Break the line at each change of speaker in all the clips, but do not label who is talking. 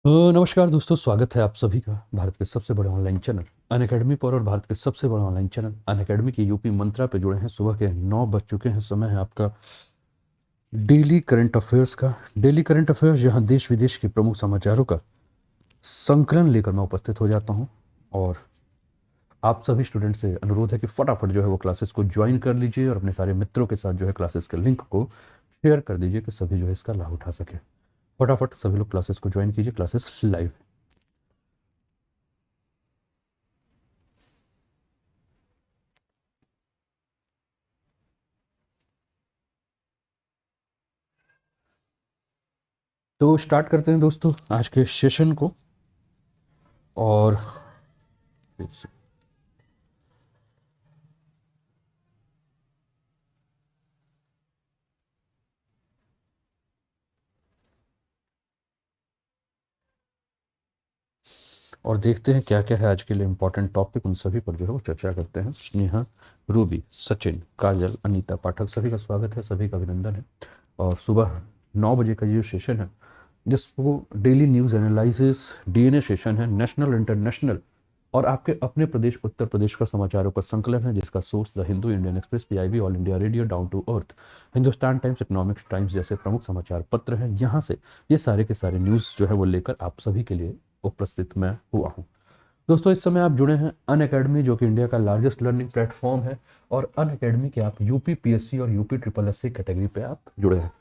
नमस्कार दोस्तों, स्वागत है आप सभी का भारत के सबसे बड़े ऑनलाइन चैनल अनअकैडमी पर। और भारत के सबसे बड़े ऑनलाइन चैनल अनअकैडमी की यूपी मंत्रा पे जुड़े हैं। सुबह के 9 बज चुके हैं। समय है आपका डेली करंट अफेयर्स का। डेली करंट अफेयर्स, जहां देश विदेश के प्रमुख समाचारों का संकलन लेकर मैं उपस्थित हो जाता हूं। और आप सभी स्टूडेंट से अनुरोध है कि फटाफट जो है वो क्लासेस को ज्वाइन कर लीजिए और अपने सारे मित्रों के साथ जो है क्लासेस के लिंक को शेयर कर दीजिए कि सभी जो है इसका लाभ उठा सके। फटाफट सभी लोग क्लासेस को ज्वाइन कीजिए, क्लासेस लाइव। तो स्टार्ट करते हैं दोस्तों आज के सेशन को। और और देखते हैं क्या क्या है आज के लिए इम्पोर्टेंट टॉपिक। उन सभी पर जो है वो चर्चा करते हैं। स्नेहा, रूबी, सचिन, काजल, अनीता पाठक, सभी का स्वागत है, सभी का अभिनंदन है। और सुबह 9 बजे का ये जो सेशन है, जिसको daily news analysis DNA session है, नेशनल इंटरनेशनल और आपके अपने प्रदेश उत्तर प्रदेश का समाचारों का संकलन है, जिसका source the Hindu, Indian Express, PIB, all India radio, down to earth, Hindustan Times, economics Times जैसे प्रमुख समाचार पत्र हैं। यहाँ से ये सारे के सारे न्यूज़ जो है वो लेकर आप सभी के लिए उपस्थित मैं हुआ हूँ। दोस्तों, इस समय आप जुड़े हैं अनअकैडमी, जो कि इंडिया का लार्जेस्ट लर्निंग प्लेटफॉर्म है। और अनअकैडमी के आप यूपी पीएससी और UP triple S C category पे आप जुड़े हैं,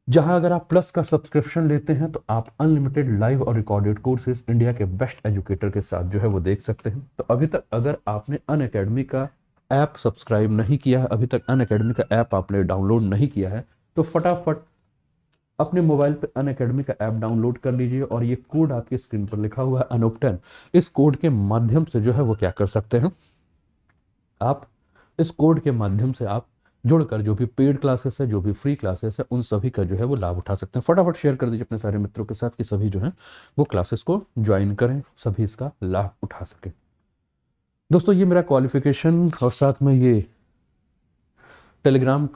जहां अगर आप प्लस का सब्सक्रिप्शन लेते हैं तो आप अनलिमिटेड लाइव और रिकॉर्डेड कोर्सेज इंडिया के बेस्ट एजुकेटर के साथ जो है वो देख सकते हैं। तो अभी तक अगर आपने अनअकैडमी का ऐप सब्सक्राइब नहीं किया है, अभी तक अनअकैडमी का ऐप आपने डाउनलोड नहीं किया है, तो फटाफट अपने मोबाइल पे अनअकैडमी का ऐप डाउनलोड कर लीजिए। और ये कोड आपकी स्क्रीन पर लिखा हुआ है अनूप 10। इस कोड के माध्यम से जो है वो क्या कर सकते हैं आप, इस कोड के माध्यम से आप जुड़कर जो भी पेड क्लासेस है, जो भी फ्री क्लासेस है, उन सभी का जो है वो लाभ उठा सकते हैं। फटाफट शेयर कर दीजिए अपने सारे मित्रों के साथ कि सभी जो है वो क्लासेस को ज्वाइन करें, सभी इसका लाभ उठा सकें। दोस्तों, ये मेरा क्वालिफिकेशन और साथ में ये टेलीग्राम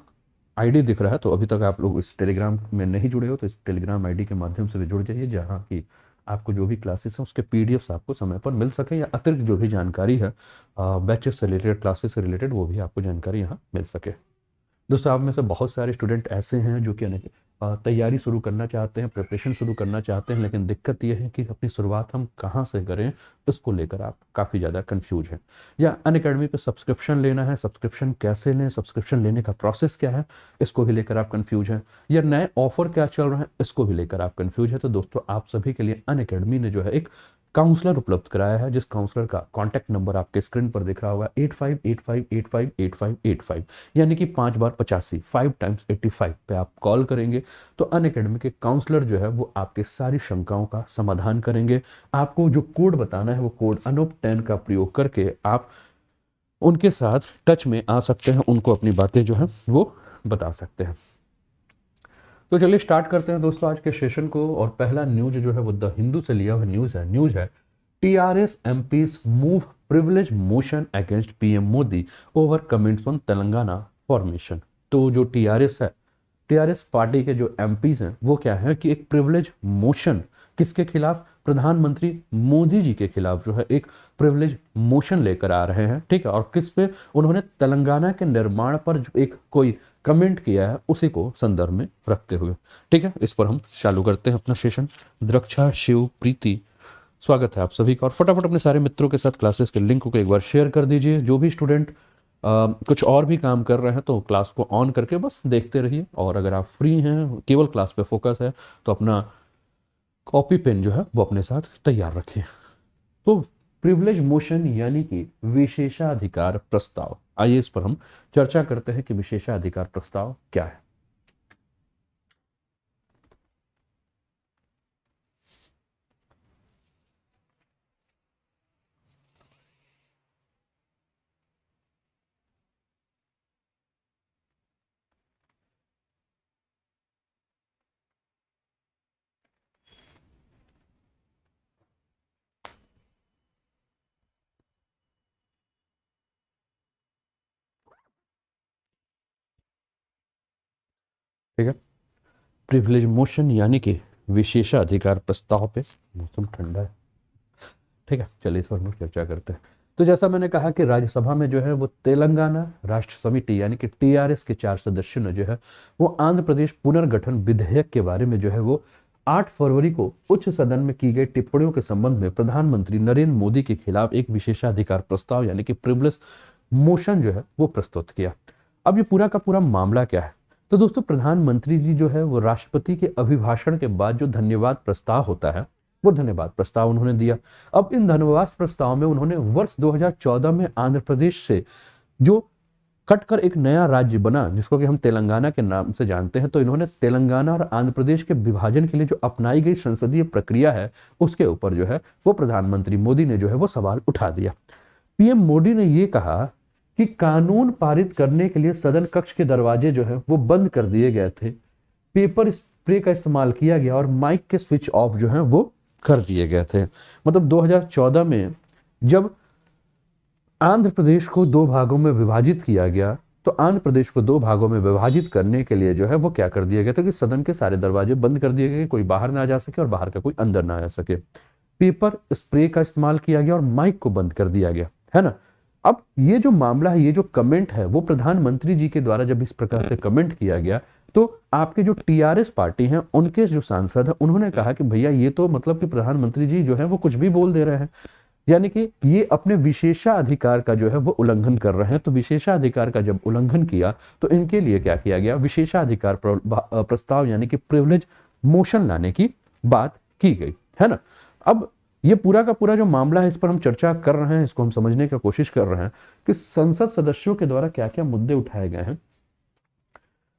आईडी दिख रहा है। तो अभी तक आप लोग इस टेलीग्राम में नहीं जुड़े हो तो इस टेलीग्राम आईडी के माध्यम से भी जुड़ जाइए, जहाँ की आपको जो भी क्लासेस हैं उसके पीडीएफ्स आपको समय पर मिल सके, या अतिरिक्त जो भी जानकारी है बैचेस से रिलेटेड, क्लासेस से रिलेटेड, वो भी आपको जानकारी यहाँ मिल सके। दोस्तों, आप में से बहुत सारे स्टूडेंट ऐसे हैं जो कि तैयारी शुरू करना चाहते हैं, प्रिपरेशन शुरू करना चाहते हैं, लेकिन दिक्कत यह है कि अपनी शुरुआत हम कहाँ से करें, इसको लेकर आप काफ़ी ज़्यादा कंफ्यूज हैं। या अनअकैडमी पे सब्सक्रिप्शन लेना है, सब्सक्रिप्शन कैसे लें, सब्सक्रिप्शन लेने का प्रोसेस क्या है, इसको भी लेकर आप कंफ्यूज हैं। या नए ऑफर क्या चल रहे हैं, इसको भी लेकर आप कंफ्यूज हैं। तो दोस्तों, आप सभी के लिए अनअकैडमी ने जो है एक काउंसलर उपलब्ध कराया है, जिस काउंसलर का कॉन्टैक्ट नंबर आपके स्क्रीन पर दिख रहा होगा 8585858585, यानी कि 5 बार 85, 5 टाइम्स 85 पे आप कॉल करेंगे तो अनअकैडमी के काउंसलर जो है वो आपके सारी शंकाओं का समाधान करेंगे। आपको जो कोड बताना है वो कोड अनूप 10 का प्रयोग करके आप उनके साथ टच में आ सकते हैं, उनको अपनी बातें जो है वो बता सकते हैं। तो चलिए स्टार्ट करते हैं दोस्तों आज के सेशन को। और पहला न्यूज जो है वो द हिंदू से लिया हुआ न्यूज है TRS MPs move privilege motion against PM Modi over comments on Telangana formation. तो जो टीआरएस है, टीआरएस पार्टी के जो एमपीज हैं वो क्या है कि एक प्रिविलेज मोशन किसके खिलाफ, प्रधानमंत्री मोदी जी के खिलाफ जो है एक प्रिविलेज मोशन लेकर आ रहे हैं। ठीक है, और किस पे, उन्होंने तेलंगाना के निर्माण पर जो एक कोई कमेंट किया है उसी को संदर्भ में रखते हुए। ठीक है, इस पर हम चालू करते हैं अपना सेशन। द्रक्षा, शिव, प्रीति, स्वागत है आप सभी का। और फटाफट अपने सारे मित्रों के साथ क्लासेस के लिंक को एक बार शेयर कर दीजिए। जो भी स्टूडेंट कुछ और भी काम कर रहे हैं तो क्लास को ऑन करके बस देखते रहिए। और अगर आप फ्री हैं, केवल क्लास पे फोकस है, तो अपना कॉपी पेन जो है वो अपने साथ तैयार रखिए। तो प्रिविलेज मोशन यानी कि विशेषाधिकार प्रस्ताव, आइए इस पर हम चर्चा करते हैं कि विशेषाधिकार प्रस्ताव क्या है। ठीक है, प्रिविलेज मोशन यानी कि विशेषाधिकार प्रस्ताव पे। मौसम ठंडा है, ठीक है, चलिए इस पर हम लोग चर्चा करते हैं। तो जैसा मैंने कहा कि राज्यसभा में जो है वो तेलंगाना राष्ट्र समिति यानी कि टीआरएस के 4 सदस्यों ने जो है वो आंध्र प्रदेश पुनर्गठन विधेयक के बारे में जो है वो 8 फरवरी को उच्च सदन में की गई टिप्पणियों के संबंध में प्रधानमंत्री नरेंद्र मोदी के खिलाफ एक विशेषाधिकार प्रस्ताव यानी कि प्रिविलेज मोशन जो है वो प्रस्तुत किया। अब ये पूरा का पूरा मामला क्या है? तो दोस्तों, प्रधानमंत्री जी जो है वो राष्ट्रपति के अभिभाषण के बाद जो धन्यवाद प्रस्ताव होता है वो धन्यवाद प्रस्ताव उन्होंने दिया। अब इन धन्यवाद प्रस्ताव में उन्होंने वर्ष 2014 में आंध्र प्रदेश से जो कटकर एक नया राज्य बना जिसको कि हम तेलंगाना के नाम से जानते हैं, तो इन्होंने तेलंगाना और आंध्र प्रदेश के विभाजन के लिए जो अपनाई गई संसदीय प्रक्रिया है उसके ऊपर जो है वो प्रधानमंत्री मोदी ने जो है वो सवाल उठा दिया। पीएम मोदी ने ये कहा कि कानून पारित करने के लिए सदन कक्ष के दरवाजे जो है वो बंद कर दिए गए थे, पेपर स्प्रे का इस्तेमाल किया गया और माइक के स्विच ऑफ जो है वो कर दिए गए थे। मतलब 2014 में जब आंध्र प्रदेश को 2 भागों में विभाजित किया गया, तो आंध्र प्रदेश को 2 भागों में विभाजित करने के लिए जो है वो क्या कर दिया गया था कि सदन के सारे दरवाजे बंद कर दिए गए, कोई बाहर ना जा सके और बाहर का कोई अंदर ना आ सके। पेपर स्प्रे का इस्तेमाल किया गया और माइक को बंद कर दिया गया, है ना। अब ये जो मामला है, ये जो कमेंट है वो प्रधानमंत्री जी के द्वारा जब इस प्रकार से कमेंट किया गया तो आपके जो टीआरएस पार्टी हैं उनके जो सांसद हैं उन्होंने कहा कि भैया ये तो मतलब कि प्रधानमंत्री जी जो है वो कुछ भी बोल दे रहे हैं, यानी कि ये अपने विशेषाधिकार का जो है वो उल्लंघन कर रहे हैं। तो विशेषाधिकार का जब उल्लंघन किया तो इनके लिए क्या किया गया, विशेषाधिकार प्रस्ताव यानी कि प्रिविलेज मोशन लाने की बात की गई, है ना। अब ये पूरा का पूरा जो मामला है इस पर हम चर्चा कर रहे हैं, इसको हम समझने की कोशिश कर रहे हैं कि संसद सदस्यों के द्वारा क्या क्या मुद्दे उठाए गए हैं।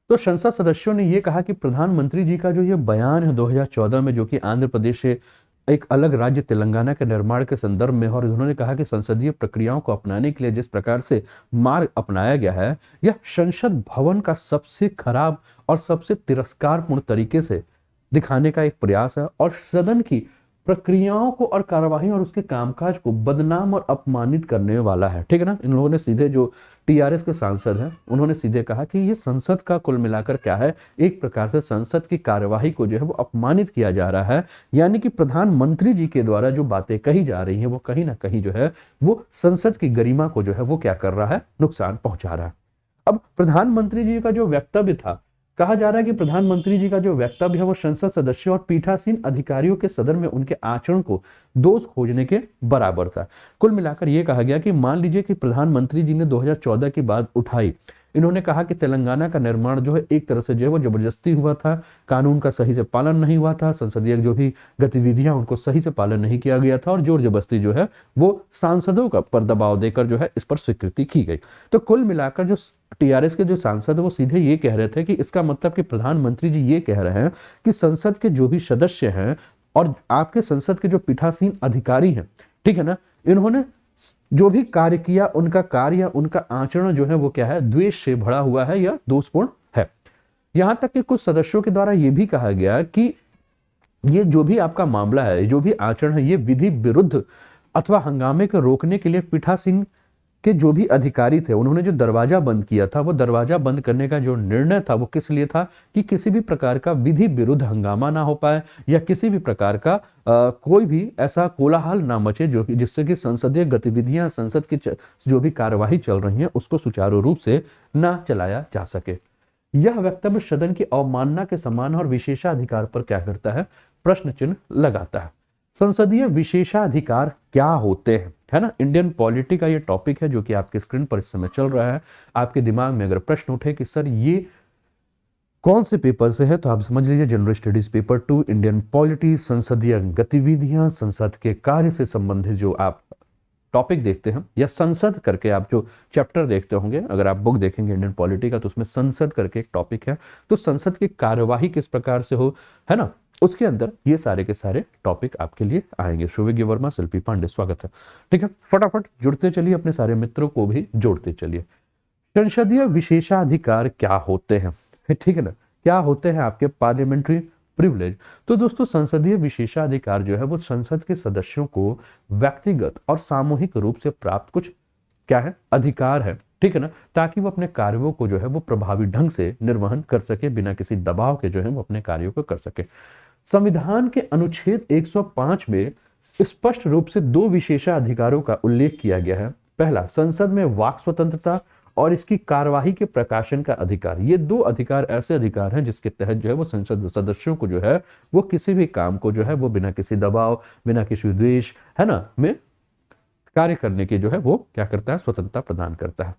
तो संसद सदस्यों ने यह कहा कि प्रधानमंत्री जी का जो ये बयान है 2014 में, जो कि आंध्र प्रदेश से एक अलग राज्य तेलंगाना के निर्माण के संदर्भ में, और उन्होंने कहा कि संसदीय प्रक्रियाओं को अपनाने के लिए जिस प्रकार से मार्ग अपनाया गया है यह संसद भवन का सबसे खराब और सबसे तिरस्कारपूर्ण तरीके से दिखाने का एक प्रयास है और सदन की प्रक्रियाओं को और कार्यवाही और उसके कामकाज को बदनाम और अपमानित करने वाला है, ठीक है ना। इन लोगों ने सीधे, जो टीआरएस के सांसद हैं उन्होंने सीधे कहा कि ये संसद का कुल मिलाकर क्या है, एक प्रकार से संसद की कार्यवाही को जो है वो अपमानित किया जा रहा है, यानी कि प्रधानमंत्री जी के द्वारा जो बातें कही जा रही हैं वो कहीं ना कहीं जो है वो संसद की गरिमा को जो है वो क्या कर रहा है, नुकसान पहुंचा रहा है। अब प्रधानमंत्री जी का जो वक्तव्य था, कहा जा रहा है कि प्रधानमंत्री जी का जो वक्तव्य है वो संसद सदस्यों और पीठासीन अधिकारियों के सदन में उनके आचरण को दोष खोजने के बराबर था। कुल मिलाकर यह कहा गया कि मान लीजिए कि प्रधानमंत्री जी ने 2014 की बात उठाई, इन्होंने कहा कि तेलंगाना का निर्माण जो है एक तरह से जो है वो जबरदस्ती हुआ था, कानून का सही से पालन नहीं हुआ था, संसदीय जो भी गतिविधियां उनको सही से पालन नहीं किया गया था और जोर जबरदस्ती जो है वो सांसदों का पर दबाव देकर जो है इस पर स्वीकृति की गई। तो कुल मिलाकर जो टीआरएस के जो सांसद है वो सीधे ये कह रहे थे कि इसका मतलब कि प्रधानमंत्री जी ये कह रहे हैं कि संसद के जो भी सदस्य हैं और आपके संसद के जो पीठासीन अधिकारी हैं, ठीक है ना, इन्होंने जो भी कार्य किया उनका कार्य या उनका आचरण जो है वो क्या है, द्वेष से भरा हुआ है या दोषपूर्ण है। यहां तक कि कुछ सदस्यों के द्वारा यह भी कहा गया कि ये जो भी आपका मामला है, जो भी आचरण है, ये विधि विरुद्ध अथवा हंगामे को रोकने के लिए पीठासीन के जो भी अधिकारी थे उन्होंने जो दरवाजा बंद किया था, वो दरवाजा बंद करने का जो निर्णय था वो किस लिए था कि किसी भी प्रकार का विधि विरुद्ध हंगामा ना हो पाए या किसी भी प्रकार का कोई भी ऐसा कोलाहल ना मचे जो जिससे कि संसदीय गतिविधियां, संसद की जो भी कार्यवाही चल रही है उसको सुचारू रूप से ना चलाया जा सके। यह वक्तव्य सदन की अवमानना के समान और विशेषाधिकार पर क्या करता है, प्रश्न चिन्ह लगाता है। संसदीय विशेषाधिकार क्या होते हैं, है ना। इंडियन पॉलिटी का ये टॉपिक है जो कि आपके स्क्रीन पर इस समय चल रहा है। आपके दिमाग में अगर प्रश्न उठे कि सर ये कौन से पेपर से है, तो आप समझ लीजिए general studies paper 2, Indian polity, संसदीय गतिविधियां, संसद के कार्य से संबंधित जो आप टॉपिक देखते हैं या संसद करके आप जो चैप्टर देखते होंगे, अगर आप बुक देखेंगे इंडियन पॉलिटी का तो उसमें संसद करके एक टॉपिक है, तो संसद की कार्यवाही किस प्रकार से हो, है ना, उसके अंदर ये सारे के सारे टॉपिक आपके लिए आएंगे। शुभज्ञ वर्मा, शिल्पी पांडे, स्वागत है। ठीक है, फटाफट जुड़ते चलिए, अपने सारे मित्रों को भी जोड़ते चलिए। संसदीय विशेषाधिकार क्या होते हैं, ठीक है ना, क्या होते हैं आपके पार्लियामेंट्री प्रिविलेज। तो दोस्तों संसदीय विशेषाधिकार जो है वो संसद के सदस्यों को व्यक्तिगत और सामूहिक रूप से प्राप्त कुछ क्या है, अधिकार है, ठीक है ना, ताकि वो अपने कार्यों को जो है वो प्रभावी ढंग से निर्वहन कर सके, बिना किसी दबाव के जो है वो अपने कार्यों को कर सके। संविधान के अनुच्छेद 105 में स्पष्ट रूप से दो विशेषाधिकारों का उल्लेख किया गया है। पहला, संसद में वाक स्वतंत्रता और इसकी कार्यवाही के प्रकाशन का अधिकार। ये दो अधिकार ऐसे अधिकार हैं जिसके तहत जो है वो संसद सदस्यों को जो है वो किसी भी काम को जो है वो बिना किसी दबाव, बिना किसी द्वेष, है ना, में कार्य करने की जो है वो क्या करता है, स्वतंत्रता प्रदान करता है।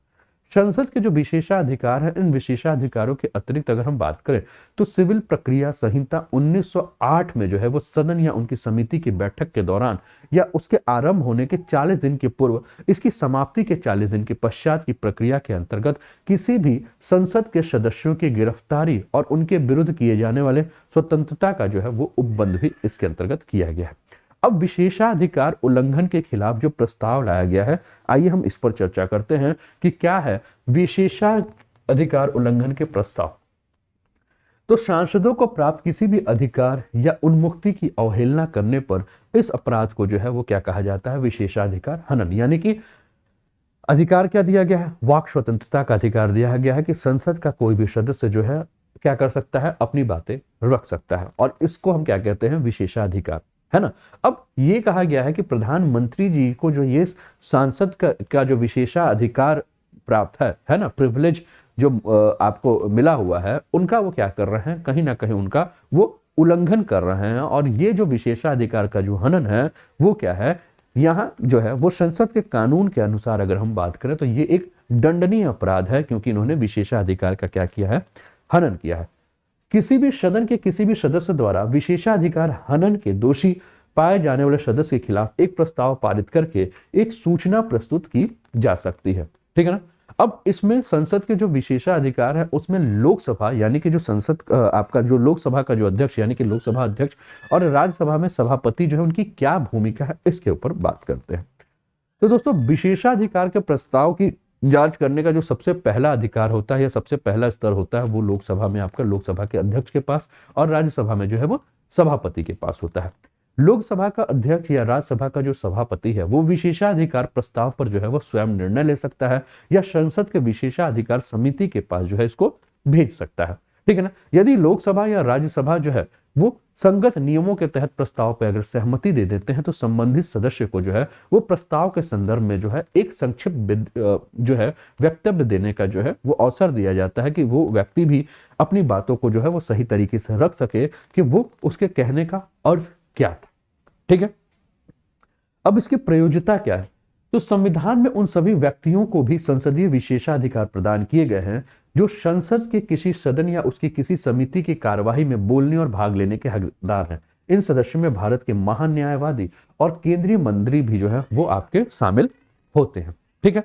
संसद के जो विशेषाधिकार है, इन विशेषाधिकारों के अतिरिक्त अगर हम बात करें तो सिविल प्रक्रिया संहिता 1908 में जो है वो सदन या उनकी समिति की बैठक के दौरान या उसके आरंभ होने के 40 दिन के पूर्व, इसकी समाप्ति के 40 दिन के पश्चात की प्रक्रिया के अंतर्गत किसी भी संसद के सदस्यों की गिरफ्तारी और उनके विरुद्ध किए जाने वाले स्वतंत्रता का जो है वो उपबंध भी इसके अंतर्गत किया गया है। अब विशेषाधिकार उल्लंघन के खिलाफ जो प्रस्ताव लाया गया है, आइए हम इस पर चर्चा करते हैं कि क्या है विशेषाधिकार उल्लंघन के प्रस्ताव। तो सांसदों को प्राप्त किसी भी अधिकार या उन्मुक्ति की अवहेलना करने पर इस अपराध को जो है वो क्या कहा जाता है, विशेषाधिकार हनन। यानी कि अधिकार क्या दिया गया है, वाक स्वतंत्रता का अधिकार दिया गया है कि संसद का कोई भी सदस्य जो है क्या कर सकता है, अपनी बातें रख सकता है, और इसको हम क्या कहते हैं, विशेषाधिकार, है ना। अब ये कहा गया है कि प्रधानमंत्री जी को जो ये सांसद का जो विशेषाधिकार प्राप्त है ना, प्रिविलेज जो आपको मिला हुआ है, उनका वो क्या कर रहे हैं, कहीं ना कहीं उनका वो उल्लंघन कर रहे हैं। और ये जो विशेषाधिकार का जो हनन है वो क्या है, यहाँ जो है वो संसद के कानून के अनुसार अगर हम बात करें तो ये एक दंडनीय अपराध है, क्योंकि इन्होंने विशेषाधिकार का क्या किया है, हनन किया है। किसी भी सदन के किसी भी सदस्य द्वारा विशेषाधिकार हनन के दोषी पाए जाने वाले सदस्य के खिलाफ एक प्रस्ताव पारित करके एक सूचना प्रस्तुत की जा सकती है, ठीक है ना। अब इसमें संसद के जो विशेषाधिकार है उसमें लोकसभा यानी कि जो संसद आपका जो लोकसभा का जो अध्यक्ष यानी कि लोकसभा अध्यक्ष और राज्यसभा में सभापति जो है उनकी क्या भूमिका है, इसके ऊपर बात करते हैं। तो दोस्तों, विशेषाधिकार के प्रस्ताव की जांच करने का जो सबसे पहला अधिकार होता है या सबसे पहला स्तर होता है वो लोकसभा में आपका लोकसभा के अध्यक्ष के पास और राज्यसभा में जो है वो सभापति के पास होता है। लोकसभा का अध्यक्ष या राज्यसभा का जो सभापति है वो विशेषाधिकार प्रस्ताव पर जो है वो स्वयं निर्णय ले सकता है या संसद के विशेषाधिकार समिति के पास जो है इसको भेज सकता है, ठीक है ना। यदि लोकसभा या राज्यसभा जो है वो संगत नियमों के तहत प्रस्ताव पर अगर सहमति दे देते हैं तो संबंधित सदस्य को जो है वो प्रस्ताव के संदर्भ में जो है एक संक्षिप्त जो है वक्तव्य देने का जो है वो अवसर दिया जाता है कि वो व्यक्ति भी अपनी बातों को जो है वो सही तरीके से रख सके कि वो उसके कहने का अर्थ क्या था, ठीक है। अब इसकी प्रयोज्यता क्या है, तो संविधान में उन सभी व्यक्तियों को भी संसदीय विशेषाधिकार प्रदान किए गए हैं जो संसद के किसी सदन या उसकी किसी समिति की कार्यवाही में बोलने और भाग लेने के हकदार हैं। इन सदस्यों में भारत के महान न्यायवादी और केंद्रीय मंत्री भी जो है वो आपके शामिल होते हैं, ठीक है।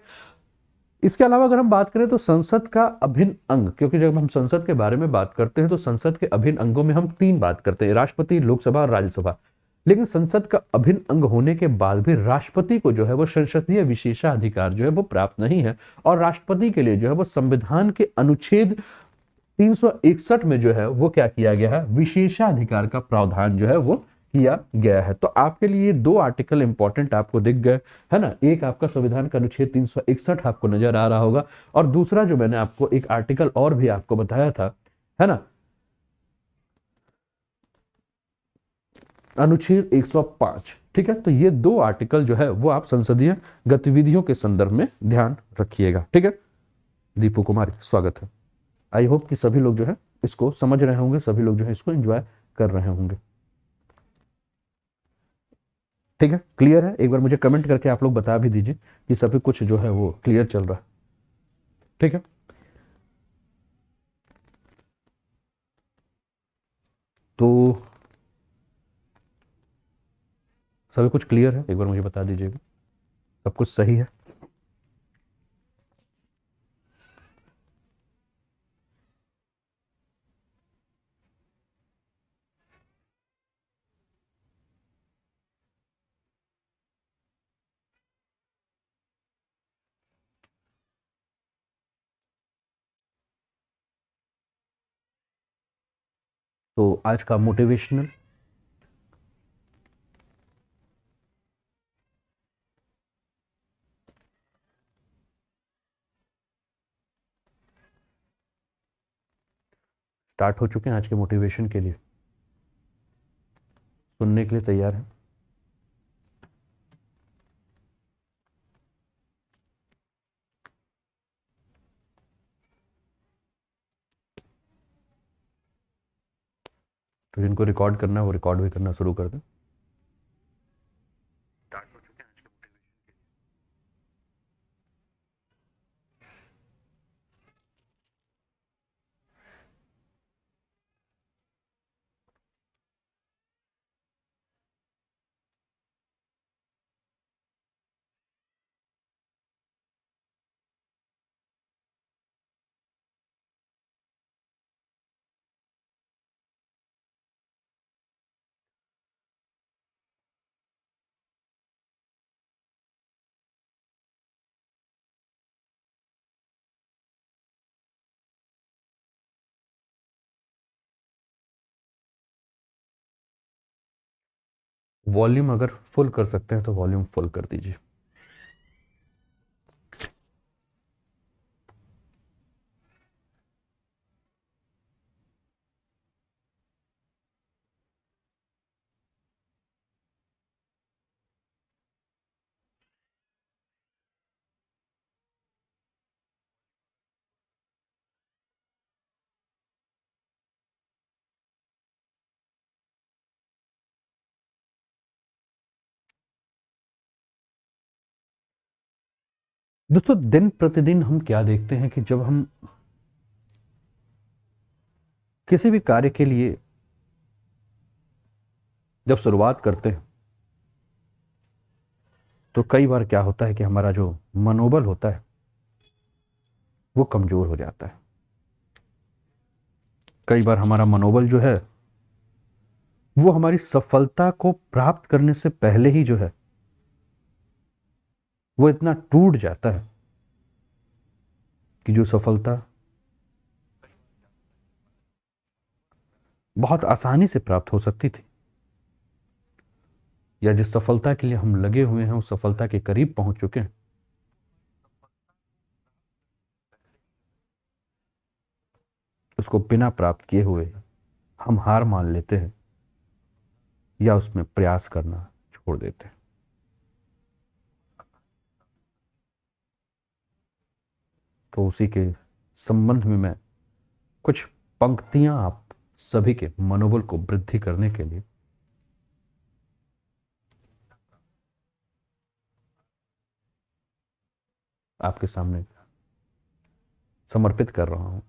इसके अलावा अगर हम बात करें तो संसद का अभिन्न अंग, क्योंकि जब हम संसद के बारे में बात करते हैं तो संसद के अभिन्न अंगों में हम तीन बात करते हैं, राष्ट्रपति, लोकसभा और राज्यसभा। लेकिन संसद का अभिन्न अंग होने के बाद भी राष्ट्रपति को जो है वो संसदीय विशेषाधिकार जो है वो प्राप्त नहीं है, और राष्ट्रपति के लिए जो है वो संविधान के अनुच्छेद 361 में जो है वो क्या किया गया है, विशेषाधिकार का प्रावधान जो है वो किया गया है। तो आपके लिए दो आर्टिकल इंपॉर्टेंट आपको दिख गए, है ना। एक आपका संविधान का अनुच्छेद 361 आपको नजर आ रहा होगा, और दूसरा जो मैंने आपको एक आर्टिकल और भी आपको बताया था, है ना, अनुच्छेद 105, ठीक है। तो ये दो आर्टिकल जो है वो आप संसदीय गतिविधियों के संदर्भ में ध्यान रखिएगा, ठीक है। दीपू कुमारी, स्वागत है। आई होप कि सभी लोग जो है इसको समझ रहे होंगे, सभी लोग जो है इसको एंजॉय कर रहे होंगे, ठीक है। क्लियर है? एक बार मुझे कमेंट करके आप लोग बता भी दीजिए कि सभी कुछ जो है वो क्लियर चल रहा है, ठीक है। तो सभी कुछ क्लियर है? एक बार मुझे बता दीजिएगा सब कुछ सही है। तो आज का मोटिवेशनल स्टार्ट हो चुके हैं आज के मोटिवेशन के लिए। सुनने के लिए तैयार हैं? तो जिनको रिकॉर्ड करना है वो रिकॉर्ड भी करना शुरू कर दें। वॉल्यूम अगर फुल कर सकते हैं तो वॉल्यूम फुल कर दीजिए। दोस्तों, दिन प्रतिदिन हम क्या देखते हैं कि जब हम किसी भी कार्य के लिए जब शुरुआत करते हैं तो कई बार क्या होता है कि हमारा जो मनोबल होता है वो कमजोर हो जाता है। कई बार हमारा मनोबल जो है वो हमारी सफलता को प्राप्त करने से पहले ही जो है वो इतना टूट जाता है कि जो सफलता बहुत आसानी से प्राप्त हो सकती थी या जिस सफलता के लिए हम लगे हुए हैं उस सफलता के करीब पहुंच चुके हैं, उसको बिना प्राप्त किए हुए हम हार मान लेते हैं या उसमें प्रयास करना छोड़ देते हैं। तो उसी के संबंध में मैं कुछ पंक्तियां आप सभी के मनोबल को वृद्धि करने के लिए आपके सामने समर्पित कर रहा हूं।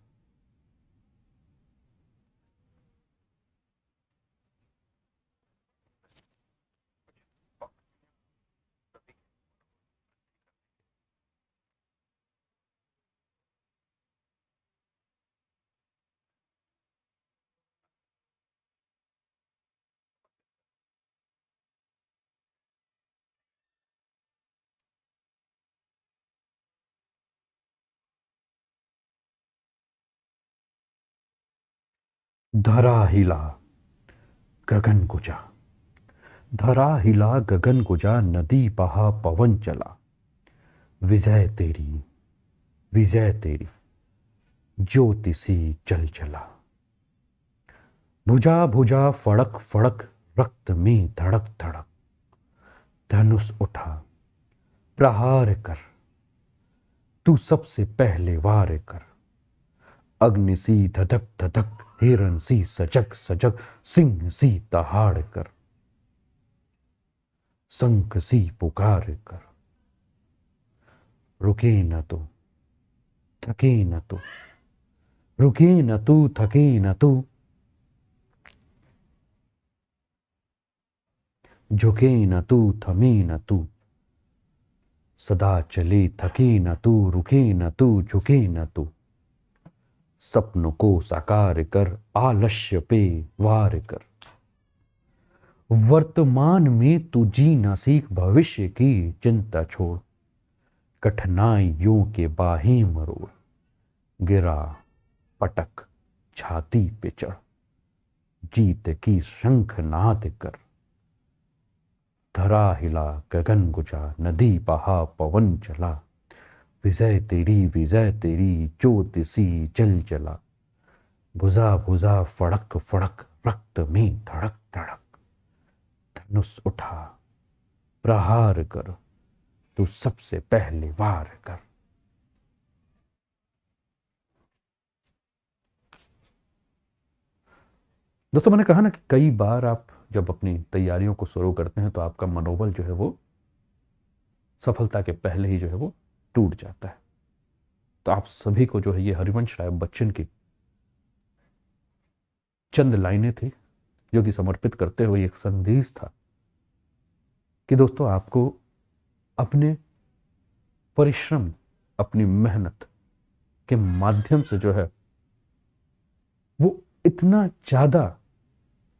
धरा हिला गगन गुजा, धरा हिला गगन गुजा, नदी बहा पवन चला, विजय तेरी, विजय तेरी, ज्योति सी जल चला। भुजा भुजा फड़क फड़क, रक्त में धड़क धड़क, धनुष उठा प्रहार कर, तू सबसे पहले वार कर। अग्नि सी धधक धधक, हिरण सी सजग सजग, सिंह सी दहाड़ कर, शंख सी पुकार कर। रुके न तू, थके न तू, रुके न तू, थके न तू, झुके न तू, थमे न तू, सदा चले थके न तू, रुके न तू, झुके न तू। सपनों को साकार कर, आलस्य पे वार कर। वर्तमान में तू जीना सीख, भविष्य की चिंता छोड़। कठिनाइयों के बाहें मरोड़, गिरा पटक छाती पे चढ़, जीत की शंखनाद कर। धरा हिला गगन गुजा, नदी बहा पवन चला, विजय तेरी, विजय तेरी, ज्योति सी जल जला। भुजा भुजा फड़क फड़क, रक्त में धड़क धड़क, धनुष उठा, प्रहार कर, तू सबसे पहले वार कर। दोस्तों मैंने कहा ना कि कई बार आप जब अपनी तैयारियों को शुरू करते हैं तो आपका मनोबल जो है वो सफलता के पहले ही जो है वो टूट जाता है। तो आप सभी को जो है ये हरिवंश राय बच्चन की चंद लाइनें थी जो कि समर्पित करते हुए एक संदेश था कि दोस्तों आपको अपने परिश्रम, अपनी मेहनत के माध्यम से जो है वो इतना ज़्यादा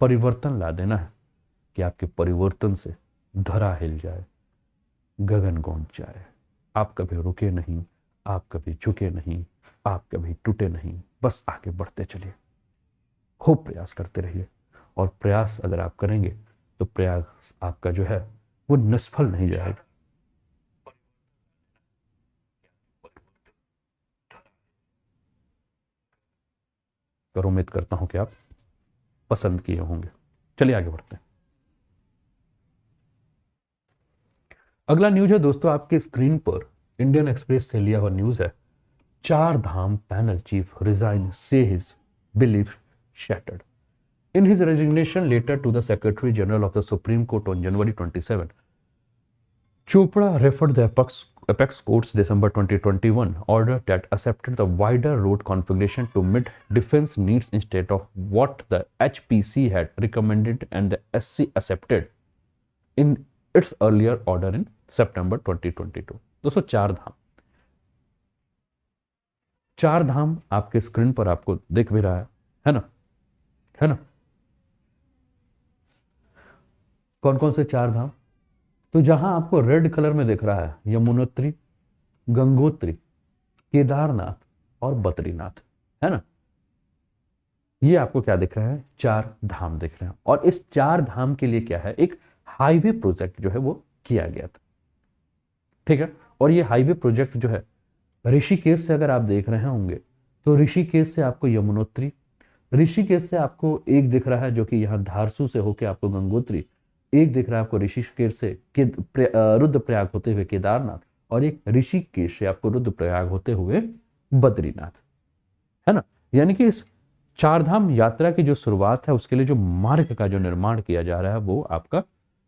परिवर्तन ला देना है कि आपके परिवर्तन से धरा हिल जाए, गगन गूंज जाए। आप कभी रुके नहीं, आप कभी झुके नहीं, आप कभी टूटे नहीं, बस आगे बढ़ते चलिए, खूब प्रयास करते रहिए। और प्रयास अगर आप करेंगे तो प्रयास आपका जो है वो निष्फल नहीं जाएगा। और उम्मीद करता हूं कि आप पसंद किए होंगे। चलिए आगे बढ़ते हैं। अगला न्यूज है दोस्तों आपके स्क्रीन पर, इंडियन एक्सप्रेस से लिया हुआ न्यूज है। चार धाम पैनल चीफ रिजाइन, से his belief shattered. In his resignation letter to the Secretary General of the Supreme Court on January 27, Chopra referred the Apex Court's December 2021 order that accepted the wider road configuration to meet defense needs instead of what the HPC had recommended and the SC accepted in its earlier order in September 2022. दोस्तों चार धाम आपके screen पर आपको दिख भी रहा है ना, है ना। कौन कौन से चार धाम? तो जहां आपको रेड कलर में दिख रहा है यमुनोत्री, गंगोत्री, केदारनाथ और बद्रीनाथ, है ना। ये आपको क्या दिख रहा है? चार धाम दिख रहे हैं। और इस चार धाम के लिए क्या है, एक हाईवे प्रोजेक्ट जो है वो किया गया था, ठीक है। और ये हाईवे प्रोजेक्ट जो है ऋषिकेश से अगर आप देख रहे होंगे तो ऋषिकेश से आपको यमुनोत्री, ऋषिकेश से आपको एक दिख रहा है जो कि यहाँ धारसू से होकर आपको गंगोत्री, एक दिख रहा है आपको ऋषिकेश से रुद्रप्रयाग होते हुए केदारनाथ, और एक ऋषिकेश से आपको रुद्रप्रयाग होते हुए बद्रीनाथ, है ना। यानी कि इस चारधाम यात्रा की जो शुरुआत है उसके लिए जो मार्ग का जो निर्माण किया जा रहा है वो आपका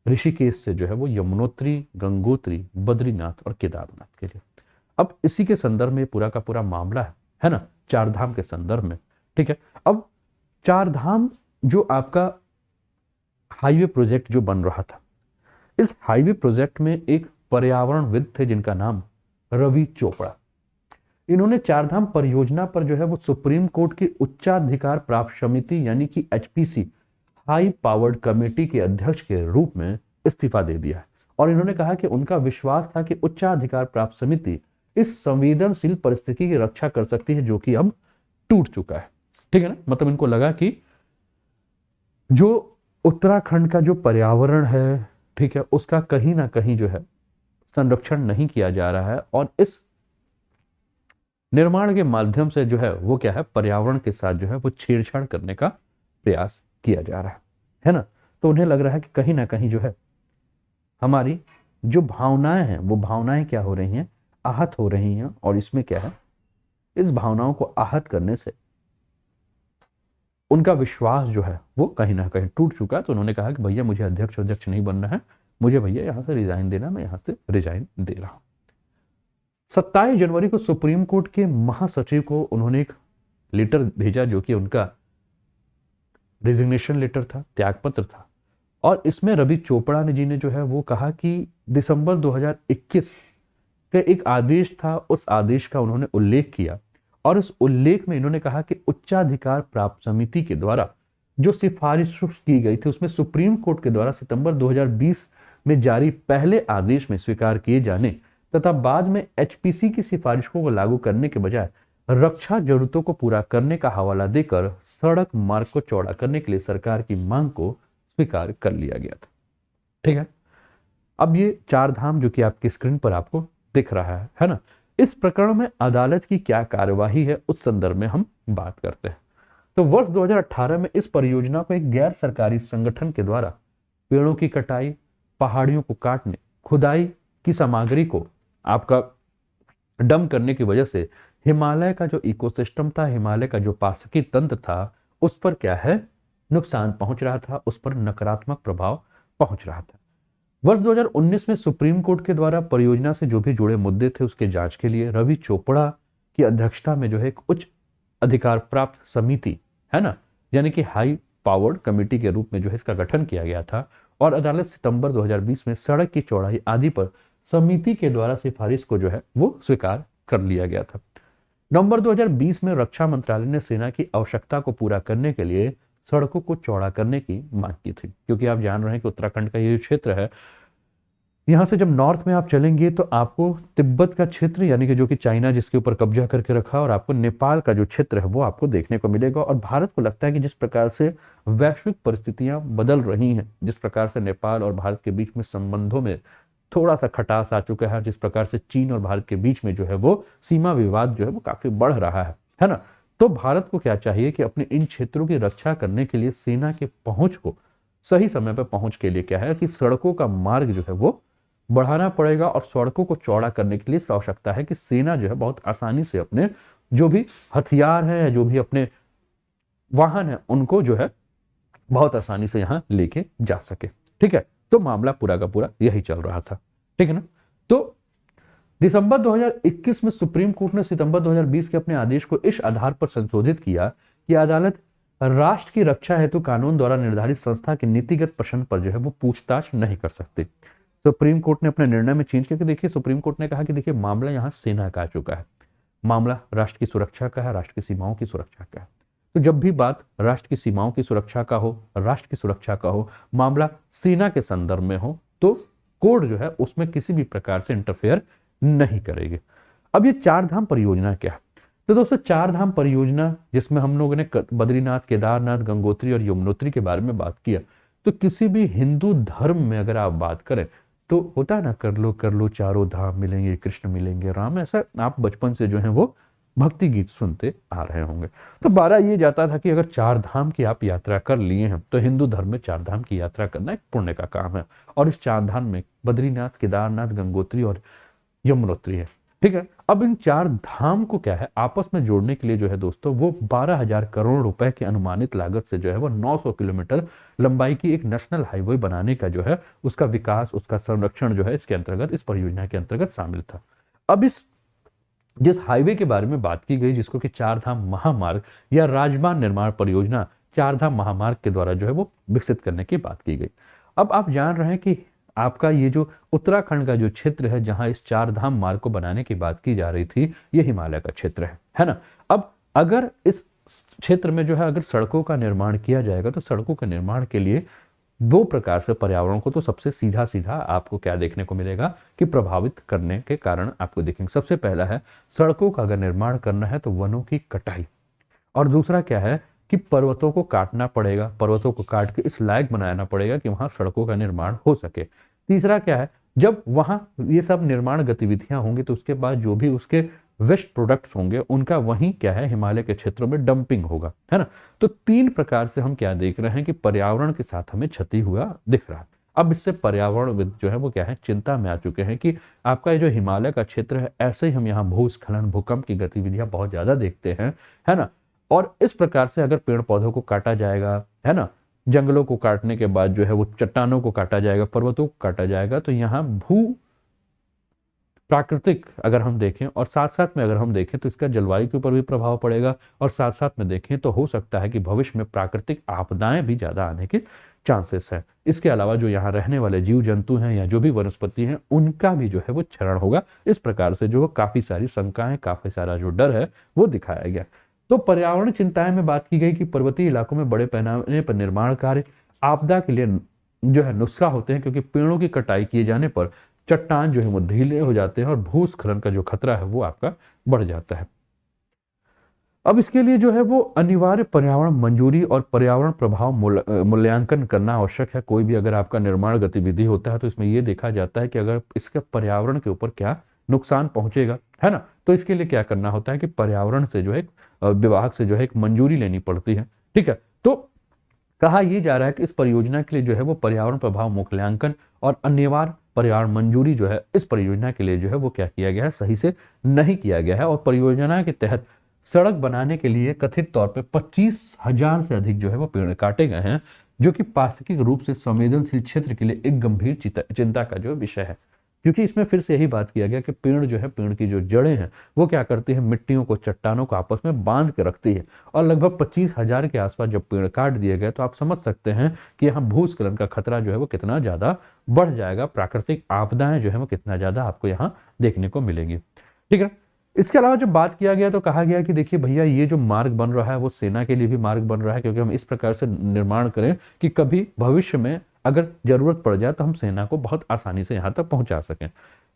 ऋषिकेश से जो है वो यमुनोत्री, गंगोत्री, बद्रीनाथ और केदारनाथ के लिए। अब इसी के संदर्भ में पूरा का पूरा मामला है ना, चारधाम के संदर्भ में, ठीक है। अब चारधाम जो आपका हाईवे प्रोजेक्ट जो बन रहा था, इस हाईवे प्रोजेक्ट में एक पर्यावरणविद थे जिनका नाम रवि चोपड़ा। इन्होंने चारधाम परियोजना पर जो है वो सुप्रीम कोर्ट की उच्चाधिकार प्राप्त समिति यानी कि एचपीसी हाई पावर्ड कमेटी के अध्यक्ष के रूप में इस्तीफा दे दिया है। और इन्होंने कहा कि उनका विश्वास था कि उच्चाधिकार प्राप्त समिति इस संवेदनशील परिस्थिति की रक्षा कर सकती है जो कि अब टूट चुका है, ठीक है ना। मतलब इनको लगा कि जो उत्तराखंड का जो पर्यावरण है, ठीक है, उसका कहीं ना कहीं जो है संरक्षण नहीं किया जा रहा है, और इस निर्माण के माध्यम से जो है वो क्या है, पर्यावरण के साथ जो है वो छेड़छाड़ करने का प्रयास किया जा रहा है ना। तो उन्हें लग रहा है कि कहीं ना कहीं जो है हमारी जो भावनाएं हैं वो भावनाएं क्या हो रही हैं, आहत हो रही हैं। और इसमें क्या है, इस भावनाओं को आहत करने से उनका विश्वास जो है वो कहीं ना कहीं टूट चुका है। तो उन्होंने कहा कि भैया मुझे अध्यक्ष नहीं बनना है, मुझे भैया यहां से रिजाइन देना, मैं यहां से रिजाइन दे रहा हूं। 27 जनवरी को सुप्रीम कोर्ट के महासचिव को उन्होंने एक लेटर भेजा जो कि उनका रेजिग्नेशन लेटर था, त्यागपत्र था। और इसमें रवि चोपड़ा ने जी ने जो है वो कहा कि दिसंबर 2021 का एक आदेश था, उस आदेश का उन्होंने उल्लेख किया। और उस उल्लेख में इन्होंने कहा कि उच्चाधिकार प्राप्त समिति के द्वारा जो सिफारिश की गई थी उसमें सुप्रीम कोर्ट के द्वारा सितंबर 2020 में जारी पहले आदेश में स्वीकार किए जाने तथा बाद में एचपीसी की सिफारिशों को लागू करने के बजाय रक्षा जरूरतों को पूरा करने का हवाला देकर सड़क मार्ग को चौड़ा करने के लिए सरकार की मांग को स्वीकार कर लिया गया था, ठीक है। अब ये चार धाम जो कि आपकी स्क्रीन पर आपको दिख रहा है ना। इस प्रकरण में अदालत की क्या कार्यवाही है उस संदर्भ में हम बात करते हैं। तो वर्ष 2018 में इस परियोजना को एक गैर सरकारी संगठन के द्वारा पेड़ों की कटाई, पहाड़ियों को काटने, खुदाई की सामग्री को आपका डंप करने की वजह से हिमालय का जो इकोसिस्टम था, हिमालय का जो पारिस्थितिकी तंत्र था, उस पर क्या है, नुकसान पहुंच रहा था, उस पर नकारात्मक प्रभाव पहुंच रहा था। वर्ष 2019 में सुप्रीम कोर्ट के द्वारा परियोजना से जो भी जुड़े मुद्दे थे उसके जांच के लिए रवि चोपड़ा की अध्यक्षता में जो है एक उच्च अधिकार प्राप्त समिति, है ना, यानी कि हाई पावर्ड कमेटी के रूप में जो है इसका गठन किया गया था, और अदालत सितंबर 2020 में सड़क की चौड़ाई आदि पर समिति के द्वारा सिफारिश को जो है वो स्वीकार कर लिया गया था। नवंबर 2020 में रक्षा मंत्रालय ने सेना की आवश्यकता को पूरा करने के लिए सड़कों को चौड़ा करने की मांग की थी, क्योंकि आप जान रहे हैं कि उत्तराखंड का ये जो क्षेत्र है, यहाँ से जब नॉर्थ में आप चलेंगे तो आपको तिब्बत का क्षेत्र, यानी कि जो कि चाइना जिसके ऊपर कब्जा करके रखा, और आपको नेपाल का जो क्षेत्र है वो आपको देखने को मिलेगा। और भारत को लगता है कि जिस प्रकार से वैश्विक परिस्थितियां बदल रही हैं, जिस प्रकार से नेपाल और भारत के बीच में संबंधों में थोड़ा सा खटास आ चुका है, जिस प्रकार से चीन और भारत के बीच में जो है वो सीमा विवाद जो है वो काफी बढ़ रहा है ना, तो भारत को क्या चाहिए कि अपने इन क्षेत्रों की रक्षा करने के लिए सेना के पहुंच को सही समय पर पहुंच के लिए क्या है कि सड़कों का मार्ग जो है वो बढ़ाना पड़ेगा, और सड़कों को चौड़ा करने के लिए आवश्यकता है कि सेना जो है बहुत आसानी से अपने जो भी हथियार हैं, जो भी अपने वाहन है, उनको जो है बहुत आसानी से यहां लेके जा सके। ठीक है, तो मामला पूरा का पूरा यही चल रहा था। ठीक है ना। तो दिसंबर 2021 में सुप्रीम कोर्ट ने सितंबर 2020 के अपने आदेश को इस आधार पर संशोधित किया कि अदालत राष्ट्र की रक्षा हेतु कानून द्वारा निर्धारित संस्था के नीतिगत प्रश्न पर जो है वो पूछताछ नहीं कर सकते। सुप्रीम कोर्ट ने अपने निर्णय में चेंज करके देखिए, सुप्रीम कोर्ट ने कहा कि देखिए मामला यहां सेना का आ चुका है, मामला राष्ट्र की सुरक्षा का है, राष्ट्र की सीमाओं की सुरक्षा का है। तो जब भी बात राष्ट्र की सीमाओं की सुरक्षा का हो, राष्ट्र की सुरक्षा का हो, मामला सेना के संदर्भ में हो, तो कोर्ट जो है उसमें किसी भी प्रकार से इंटरफेयर नहीं करेगी। अब ये चार धाम परियोजना क्या है? तो दोस्तों, चार धाम परियोजना जिसमें हम लोगों ने बद्रीनाथ, केदारनाथ, गंगोत्री और यमुनोत्री के बारे में बात किया, तो किसी भी हिंदू धर्म में अगर आप बात करें तो होता है ना, कर लो चारों धाम मिलेंगे, कृष्ण मिलेंगे, राम, ऐसा आप बचपन से जो है वो भक्ति गीत सुनते आ रहे होंगे। तो 12 ये जाता था कि अगर चार धाम की आप यात्रा कर लिए हैं तो हिंदू धर्म में चार धाम की यात्रा करना एक पुण्य का काम है, और इस चार धाम में बद्रीनाथ, केदारनाथ, गंगोत्री और यमुनोत्री है। ठीक है, अब इन चार धाम को क्या है आपस में जोड़ने के लिए जो है दोस्तों वो 12,000 करोड़ रुपए की अनुमानित लागत से जो है वो 900 किलोमीटर लंबाई की एक नेशनल हाईवे बनाने का जो है उसका विकास, उसका संरक्षण जो है इसके अंतर्गत, इस परियोजना के अंतर्गत शामिल था। अब इस जिस हाईवे के बारे में बात की गई, जिसको कि चार धाम महामार्ग या राजमार्ग निर्माण परियोजना चार धाम महामार्ग के द्वारा जो है वो विकसित करने की बात की गई। अब आप जान रहे हैं कि आपका ये जो उत्तराखंड का जो क्षेत्र है जहां इस चार धाम मार्ग को बनाने की बात की जा रही थी, ये हिमालय का क्षेत्र है ना। अब अगर इस क्षेत्र में जो है अगर सड़कों का निर्माण किया जाएगा तो सड़कों के निर्माण के लिए दो प्रकार से पर्यावरण को तो सबसे सीधा सीधा आपको क्या देखने को मिलेगा कि प्रभावित करने के कारण आपको देखेंगे। सबसे पहला है, सड़कों का अगर निर्माण करना है तो वनों की कटाई, और दूसरा क्या है कि पर्वतों को काटना पड़ेगा, पर्वतों को काट के इस लायक बनाना पड़ेगा कि वहां सड़कों का निर्माण हो सके। तीसरा क्या है, जब वहां ये सब निर्माण गतिविधियां होंगी तो उसके बाद जो भी उसके वेस्ट प्रोडक्ट्स होंगे उनका वहीं क्या है हिमालय के क्षेत्रों में डंपिंग होगा, है ना। तो तीन प्रकार से हम क्या देख रहे हैं कि पर्यावरण के साथ हमें क्षति हुआ दिख रहा है। अब इससे पर्यावरणविद जो है वो क्या है चिंता में आ चुके हैं कि आपका ये जो हिमालय का क्षेत्र है, ऐसे ही हम यहाँ भूस्खलन, भूकंप की गतिविधियां बहुत ज्यादा देखते हैं, है ना। और इस प्रकार से अगर पेड़ पौधों को काटा जाएगा, है ना, जंगलों को काटने के बाद जो है वो चट्टानों को काटा जाएगा, पर्वतों को काटा जाएगा, तो यहाँ भू प्राकृतिक अगर हम देखें और साथ साथ में अगर हम देखें तो इसका जलवायु के ऊपर भी प्रभाव पड़ेगा, और साथ साथ में देखें तो हो सकता है कि भविष्य में प्राकृतिक आपदाएं भी ज्यादा आने के चांसेस हैं। इसके अलावा जो यहाँ रहने वाले जीव जंतु हैं या जो भी वनस्पति हैं उनका भी जो है वो क्षरण होगा। इस प्रकार से जो काफी सारी शंकाएं, काफी सारा जो डर है वो दिखाया गया। तो पर्यावरण चिंताएं में बात की गई कि पर्वतीय इलाकों में बड़े पैमाने पर निर्माण कार्य आपदा के लिए जो है नुस्खा होते हैं, क्योंकि पेड़ों की कटाई किए जाने पर चट्टान जो है वो ढीले हो जाते हैं और भूस्खलन का जो खतरा है वो आपका बढ़ जाता है। अब इसके लिए जो है वो अनिवार्य पर्यावरण मंजूरी और पर्यावरण प्रभाव मूल्यांकन करना आवश्यक है। कोई भी अगर आपका निर्माण गतिविधि होता है तो इसमें यह देखा जाता है कि अगर इसके पर्यावरण के ऊपर क्या नुकसान पहुंचेगा, है ना, तो इसके लिए क्या करना होता है कि पर्यावरण से जो है विभाग से जो है एक मंजूरी लेनी पड़ती है। ठीक है, तो कहा यह जा रहा है कि इस परियोजना के लिए जो है वो पर्यावरण प्रभाव मूल्यांकन और अनिवार्य पर्यावरण मंजूरी जो है इस परियोजना के लिए जो है वो क्या किया गया है, सही से नहीं किया गया है। और परियोजना के तहत सड़क बनाने के लिए कथित तौर पे 25,000 से अधिक जो है वो पेड़ काटे गए हैं, जो कि पारिस्थितिक रूप से संवेदनशील क्षेत्र के लिए एक गंभीर चिंता का जो विषय है। क्योंकि इसमें फिर से यही बात किया गया कि पेड़ जो है, पेड़ की जो जड़ें हैं वो क्या करती है, मिट्टियों को, चट्टानों को आपस में बांध के रखती है। और लगभग 25,000 के आसपास जब पेड़ काट दिए गए तो आप समझ सकते हैं कि यहाँ भूस्खलन का खतरा जो है वो कितना ज्यादा बढ़ जाएगा, प्राकृतिक आपदाएं जो है वो कितना ज्यादा आपको यहाँ देखने को मिलेंगी। ठीक है, इसके अलावा जब बात किया गया तो कहा गया कि देखिए भैया, ये जो मार्ग बन रहा है वो सेना के लिए भी मार्ग बन रहा है, क्योंकि हम इस प्रकार से निर्माण करें कि कभी भविष्य में अगर जरूरत पड़ जाए तो हम सेना को बहुत आसानी से यहाँ तक पहुंचा सकें।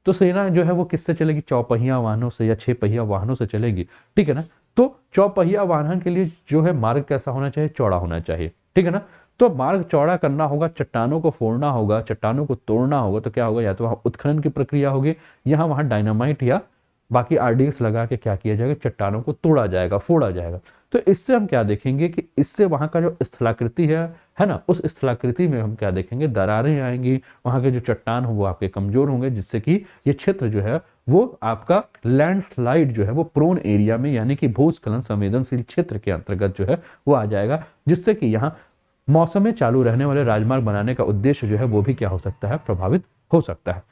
तो सेना जो है वो किससे चलेगी, चौपहिया वाहनों से या 6 पहिया वाहनों से चलेगी। ठीक है ना, तो चौपहिया वाहन के लिए जो है मार्ग कैसा होना चाहिए, चौड़ा होना चाहिए। ठीक है ना, तो मार्ग चौड़ा करना होगा, चट्टानों को फोड़ना होगा, चट्टानों को तोड़ना होगा, तो क्या होगा, या तो वहां उत्खनन की प्रक्रिया होगी, यहाँ वहां डायनामाइट या बाकी आरडीएक्स लगा के क्या किया जाएगा, चट्टानों को तोड़ा जाएगा, फोड़ा जाएगा। तो इससे हम क्या देखेंगे कि इससे वहां का जो स्थलाकृति है ना, उस स्थलाकृति में हम क्या देखेंगे, दरारें आएंगी, वहां के जो चट्टान हो वो आपके कमजोर होंगे, जिससे कि ये क्षेत्र जो है वो आपका लैंडस्लाइड जो है वो प्रोन एरिया में, यानी कि भूस्खलन संवेदनशील क्षेत्र के अंतर्गत जो है वो आ जाएगा, जिससे कि यहाँ मौसम में चालू रहने वाले राजमार्ग बनाने का उद्देश्य जो है वो भी क्या हो सकता है, प्रभावित हो सकता है।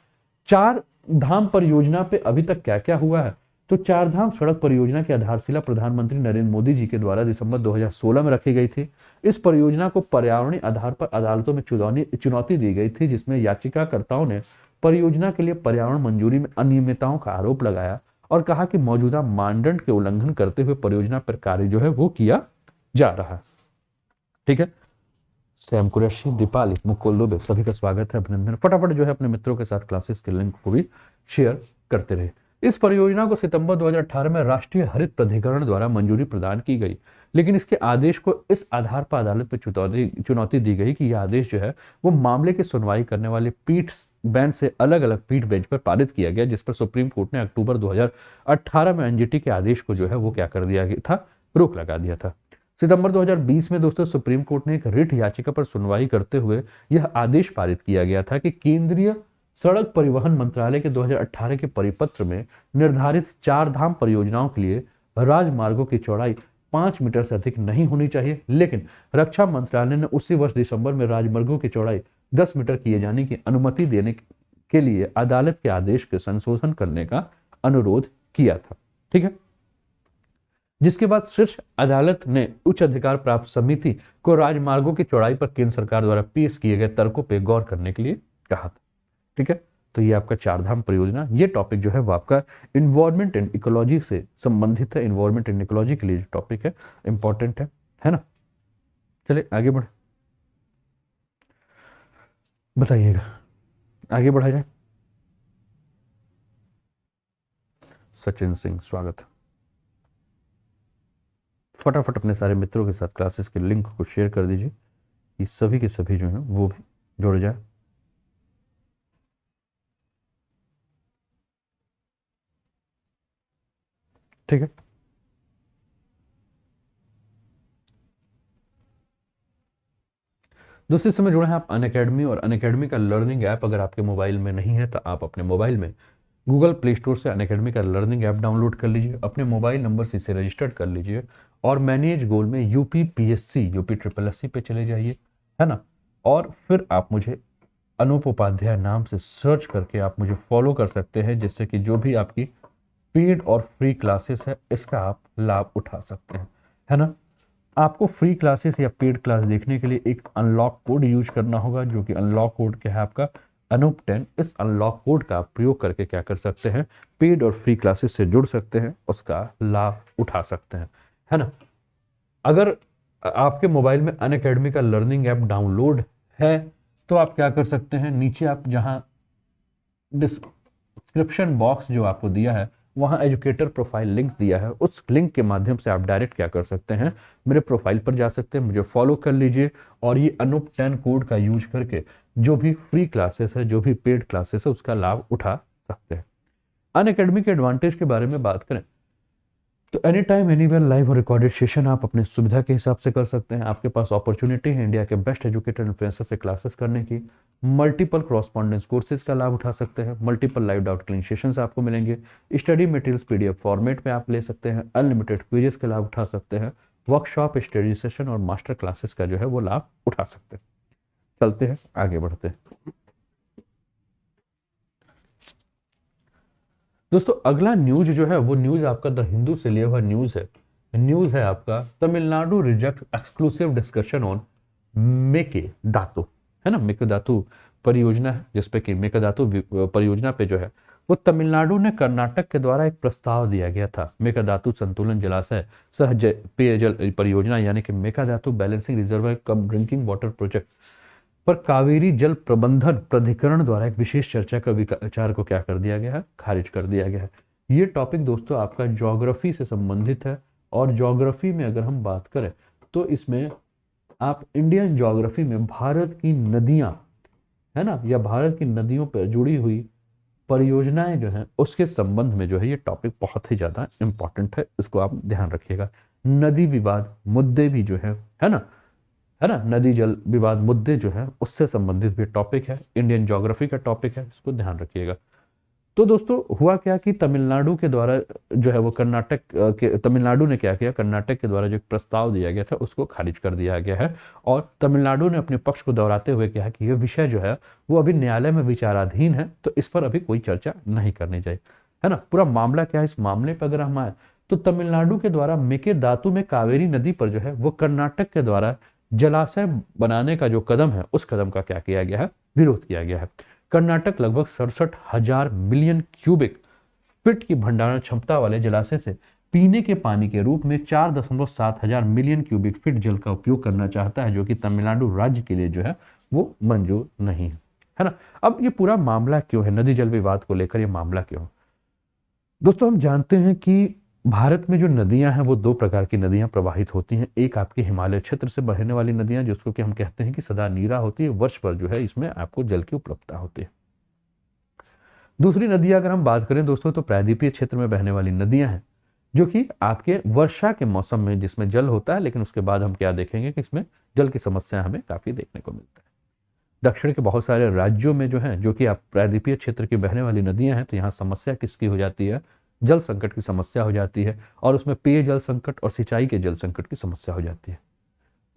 4 धाम परियोजना पे अभी तक क्या क्या हुआ है, तो 4 धाम सड़क परियोजना की आधारशिला प्रधानमंत्री नरेंद्र मोदी जी के द्वारा दिसंबर 2016 में रखी गई थी। इस परियोजना को पर्यावरणीय आधार पर अदालतों में चुनौती दी गई थी, जिसमें याचिकाकर्ताओं ने परियोजना के लिए पर्यावरण मंजूरी में अनियमितताओं का आरोप लगाया और कहा कि मौजूदा मानदंड के उल्लंघन करते हुए परियोजना पर कार्य जो है वो किया जा रहा है। ठीक है, सैम कुरैशी, दीपाली, मुकुल दुबे, सभी का स्वागत है, अभिनंदन। फटाफट जो है अपने मित्रों के साथ क्लासेस के लिंक को भी शेयर करते रहे। इस परियोजना को सितंबर 2018 में राष्ट्रीय हरित प्राधिकरण द्वारा मंजूरी प्रदान की गई, लेकिन इसके आदेश को इस आधार पर अदालत में चुनौती दी गई कि यह आदेश जो है वो मामले की सुनवाई करने वाले पीठ बेंच से अलग अलग पीठ बेंच पर पारित किया गया, जिस पर सुप्रीम कोर्ट ने अक्टूबर 2018 में एनजीटी के आदेश को जो है वो क्या कर दिया गया था, रोक लगा दिया था। सितंबर 2020 में दोस्तों सुप्रीम कोर्ट ने एक रिट याचिका पर सुनवाई करते हुए यह आदेश पारित किया गया था कि केंद्रीय सड़क परिवहन मंत्रालय के 2018 के परिपत्र में निर्धारित 4 धाम परियोजनाओं के लिए राजमार्गों की चौड़ाई 5 मीटर से अधिक नहीं होनी चाहिए, लेकिन रक्षा मंत्रालय ने उसी वर्ष दिसंबर में राजमार्गों की चौड़ाई 10 मीटर किए जाने की अनुमति देने के लिए अदालत के आदेश के संशोधन करने का अनुरोध किया था। ठीक है, जिसके बाद शीर्ष अदालत ने उच्च अधिकार प्राप्त समिति को राजमार्गों की चौड़ाई पर केंद्र सरकार द्वारा पेश किए गए तर्कों पर गौर करने के लिए कहा था। ठीक है, तो ये आपका 4 धाम परियोजना, ये टॉपिक जो है वो आपका इन्वायरमेंट एंड इकोलॉजी से संबंधित है। इन्वायरमेंट एंड इकोलॉजी के लिए जो टॉपिक है इंपॉर्टेंट है ना। चलिए आगे बढ़े, बताइएगा आगे बढ़ा जाए। सचिन सिंह स्वागत है। फटाफट अपने सारे मित्रों के साथ क्लासेस के लिंक को शेयर कर दीजिए कि सभी के सभी जो है वो भी जुड़ जाए। ठीक है, दूसरे समय जुड़े हैं आप अनअकैडमी, और अनअकैडमी का लर्निंग ऐप अगर आपके मोबाइल में नहीं है तो आप अपने मोबाइल में गूगल प्ले स्टोर से अनअकैडमी का लर्निंग ऐप डाउनलोड कर लीजिए, अपने मोबाइल नंबर से इसे रजिस्टर्ड कर लीजिए और मैनेज गोल में UP PSC, UP triple SC पे चले जाइए, है ना। और फिर आप मुझे अनूप उपाध्याय नाम से सर्च करके आप मुझे फॉलो कर सकते हैं, जिससे कि जो भी आपकी पेड और फ्री क्लासेस है इसका आप लाभ उठा सकते हैं, है ना। आपको फ्री क्लासेस या पेड क्लास देखने के लिए एक अनलॉक कोड यूज करना होगा, जो कि अनलॉक कोड क्या है आपका, अनूप 10। इस अनलॉक कोड का प्रयोग करके क्या कर सकते हैं, पेड और फ्री क्लासेस से जुड़ सकते हैं, उसका लाभ उठा सकते हैं, है ना। अगर आपके मोबाइल में अनअकैडमी का लर्निंग ऐप डाउनलोड है तो आप क्या कर सकते हैं, नीचे आप जहां डिस्क्रिप्शन बॉक्स जो आपको दिया है वहां एजुकेटर प्रोफाइल लिंक दिया है, उस लिंक के माध्यम से आप डायरेक्ट क्या कर सकते हैं, मेरे प्रोफाइल पर जा सकते हैं, मुझे फॉलो कर लीजिए और ये अनूप 10 कोड का यूज करके जो भी फ्री क्लासेस है, जो भी पेड क्लासेस है, उसका लाभ उठा सकते हैं। अनअकैडमी के एडवांटेज के बारे में बात करें तो एनी टाइम एनीवेयर लाइव और रिकॉर्डेड सेशन आप अपनी सुविधा के हिसाब से कर सकते हैं। आपके पास अपॉर्चुनिटी है इंडिया के बेस्ट एजुकेटेड इन्फ्लुएंसर से क्लासेस करने की, मल्टीपल क्रॉसपॉन्डेंस कोर्सेज का लाभ उठा सकते हैं, multiple live doubt cling sessions आपको मिलेंगे, स्टडी मटेरियल्स पीडीएफ फॉर्मेट में आप ले सकते हैं, अनलिमिटेड क्विजेस का लाभ उठा सकते हैं, वर्कशॉप, स्टडी सेशन और मास्टर क्लासेस का जो है वो लाभ उठा सकते हैं। चलते हैं आगे बढ़ते हैं दोस्तों। अगला न्यूज जो है वो न्यूज आपका द हिंदू से लिया हुआ न्यूज है। न्यूज है आपका Tamil Nadu reject exclusive discussion on Mekedatu, है ना। मेकेदातु परियोजना है जिसपे कि मेकेदातु परियोजना पे जो है वो तमिलनाडु ने कर्नाटक के द्वारा एक प्रस्ताव दिया गया था। मेकेदातु संतुलन जलाशय सहज पेयजल परियोजना यानी कि मेकेदातु बैलेंसिंग रिजर्वायर कम ड्रिंकिंग वाटर प्रोजेक्ट पर कावेरी जल प्रबंधन प्राधिकरण द्वारा एक विशेष चर्चा का विचार को क्या कर दिया गया है, खारिज कर दिया गया है। ये टॉपिक दोस्तों आपका ज्योग्राफी से संबंधित है, और ज्योग्राफी में अगर हम बात करें तो इसमें आप इंडियन ज्योग्राफी में भारत की नदियां, है ना, या भारत की नदियों पर जुड़ी हुई परियोजनाएं जो हैं उसके संबंध में जो है ये टॉपिक बहुत ही ज्यादा इंपॉर्टेंट है, इसको आप ध्यान रखिएगा। नदी विवाद मुद्दे भी जो है ना, है ना, नदी जल विवाद मुद्दे जो है उससे संबंधित भी टॉपिक है, इंडियन ज्योग्राफी का टॉपिक है, इसको ध्यान रखिएगा। तो दोस्तों हुआ क्या कि तमिलनाडु के द्वारा जो है वो कर्नाटक के तमिलनाडु ने क्या किया, कर्नाटक के द्वारा जो एक प्रस्ताव दिया गया था उसको खारिज कर दिया गया है, और तमिलनाडु ने अपने पक्ष को दोहराते हुए कहा कि यह विषय जो है वो अभी न्यायालय में विचाराधीन है, तो इस पर अभी कोई चर्चा नहीं करनी चाहिए, है ना। पूरा मामला क्या है, इस मामले पर अगर हम आए तो तमिलनाडु के द्वारा मेकेदातु में कावेरी नदी पर जो है वो कर्नाटक के द्वारा जलाशय बनाने का जो कदम है उस कदम का क्या किया गया है, विरोध किया गया है। कर्नाटक लगभग 67,000 मिलियन क्यूबिक फीट की भंडारण क्षमता वाले जलाशय से पीने के पानी के रूप में 4.7 हजार मिलियन क्यूबिक फीट जल का उपयोग करना चाहता है, जो कि तमिलनाडु राज्य के लिए जो है वो मंजूर नहीं है ना। अब ये पूरा मामला क्यों है, नदी जल विवाद को लेकर ये मामला क्यों है दोस्तों। हम जानते हैं कि भारत में जो नदियां हैं वो दो प्रकार की नदियां प्रवाहित होती हैं। एक आपके हिमालय क्षेत्र से बहने वाली नदियां जिसको कि हम कहते हैं कि सदा नीरा होती है, वर्ष भर जो है इसमें आपको जल की उपलब्धता होती है। दूसरी नदियां अगर हम बात करें दोस्तों तो प्रायद्वीपीय क्षेत्र में बहने वाली नदियां हैं जो कि आपके वर्षा के मौसम में जिसमें जल होता है, लेकिन उसके बाद हम क्या देखेंगे कि इसमें जल की समस्या हमें काफी देखने को मिलता है। दक्षिण के बहुत सारे राज्यों में जो है जो कि आप प्रायद्वीपीय क्षेत्र की बहने वाली नदियां हैं, तो यहाँ समस्या किसकी हो जाती है, जल संकट की समस्या हो जाती है, और उसमें पेय जल संकट और सिंचाई के जल संकट की समस्या हो जाती है।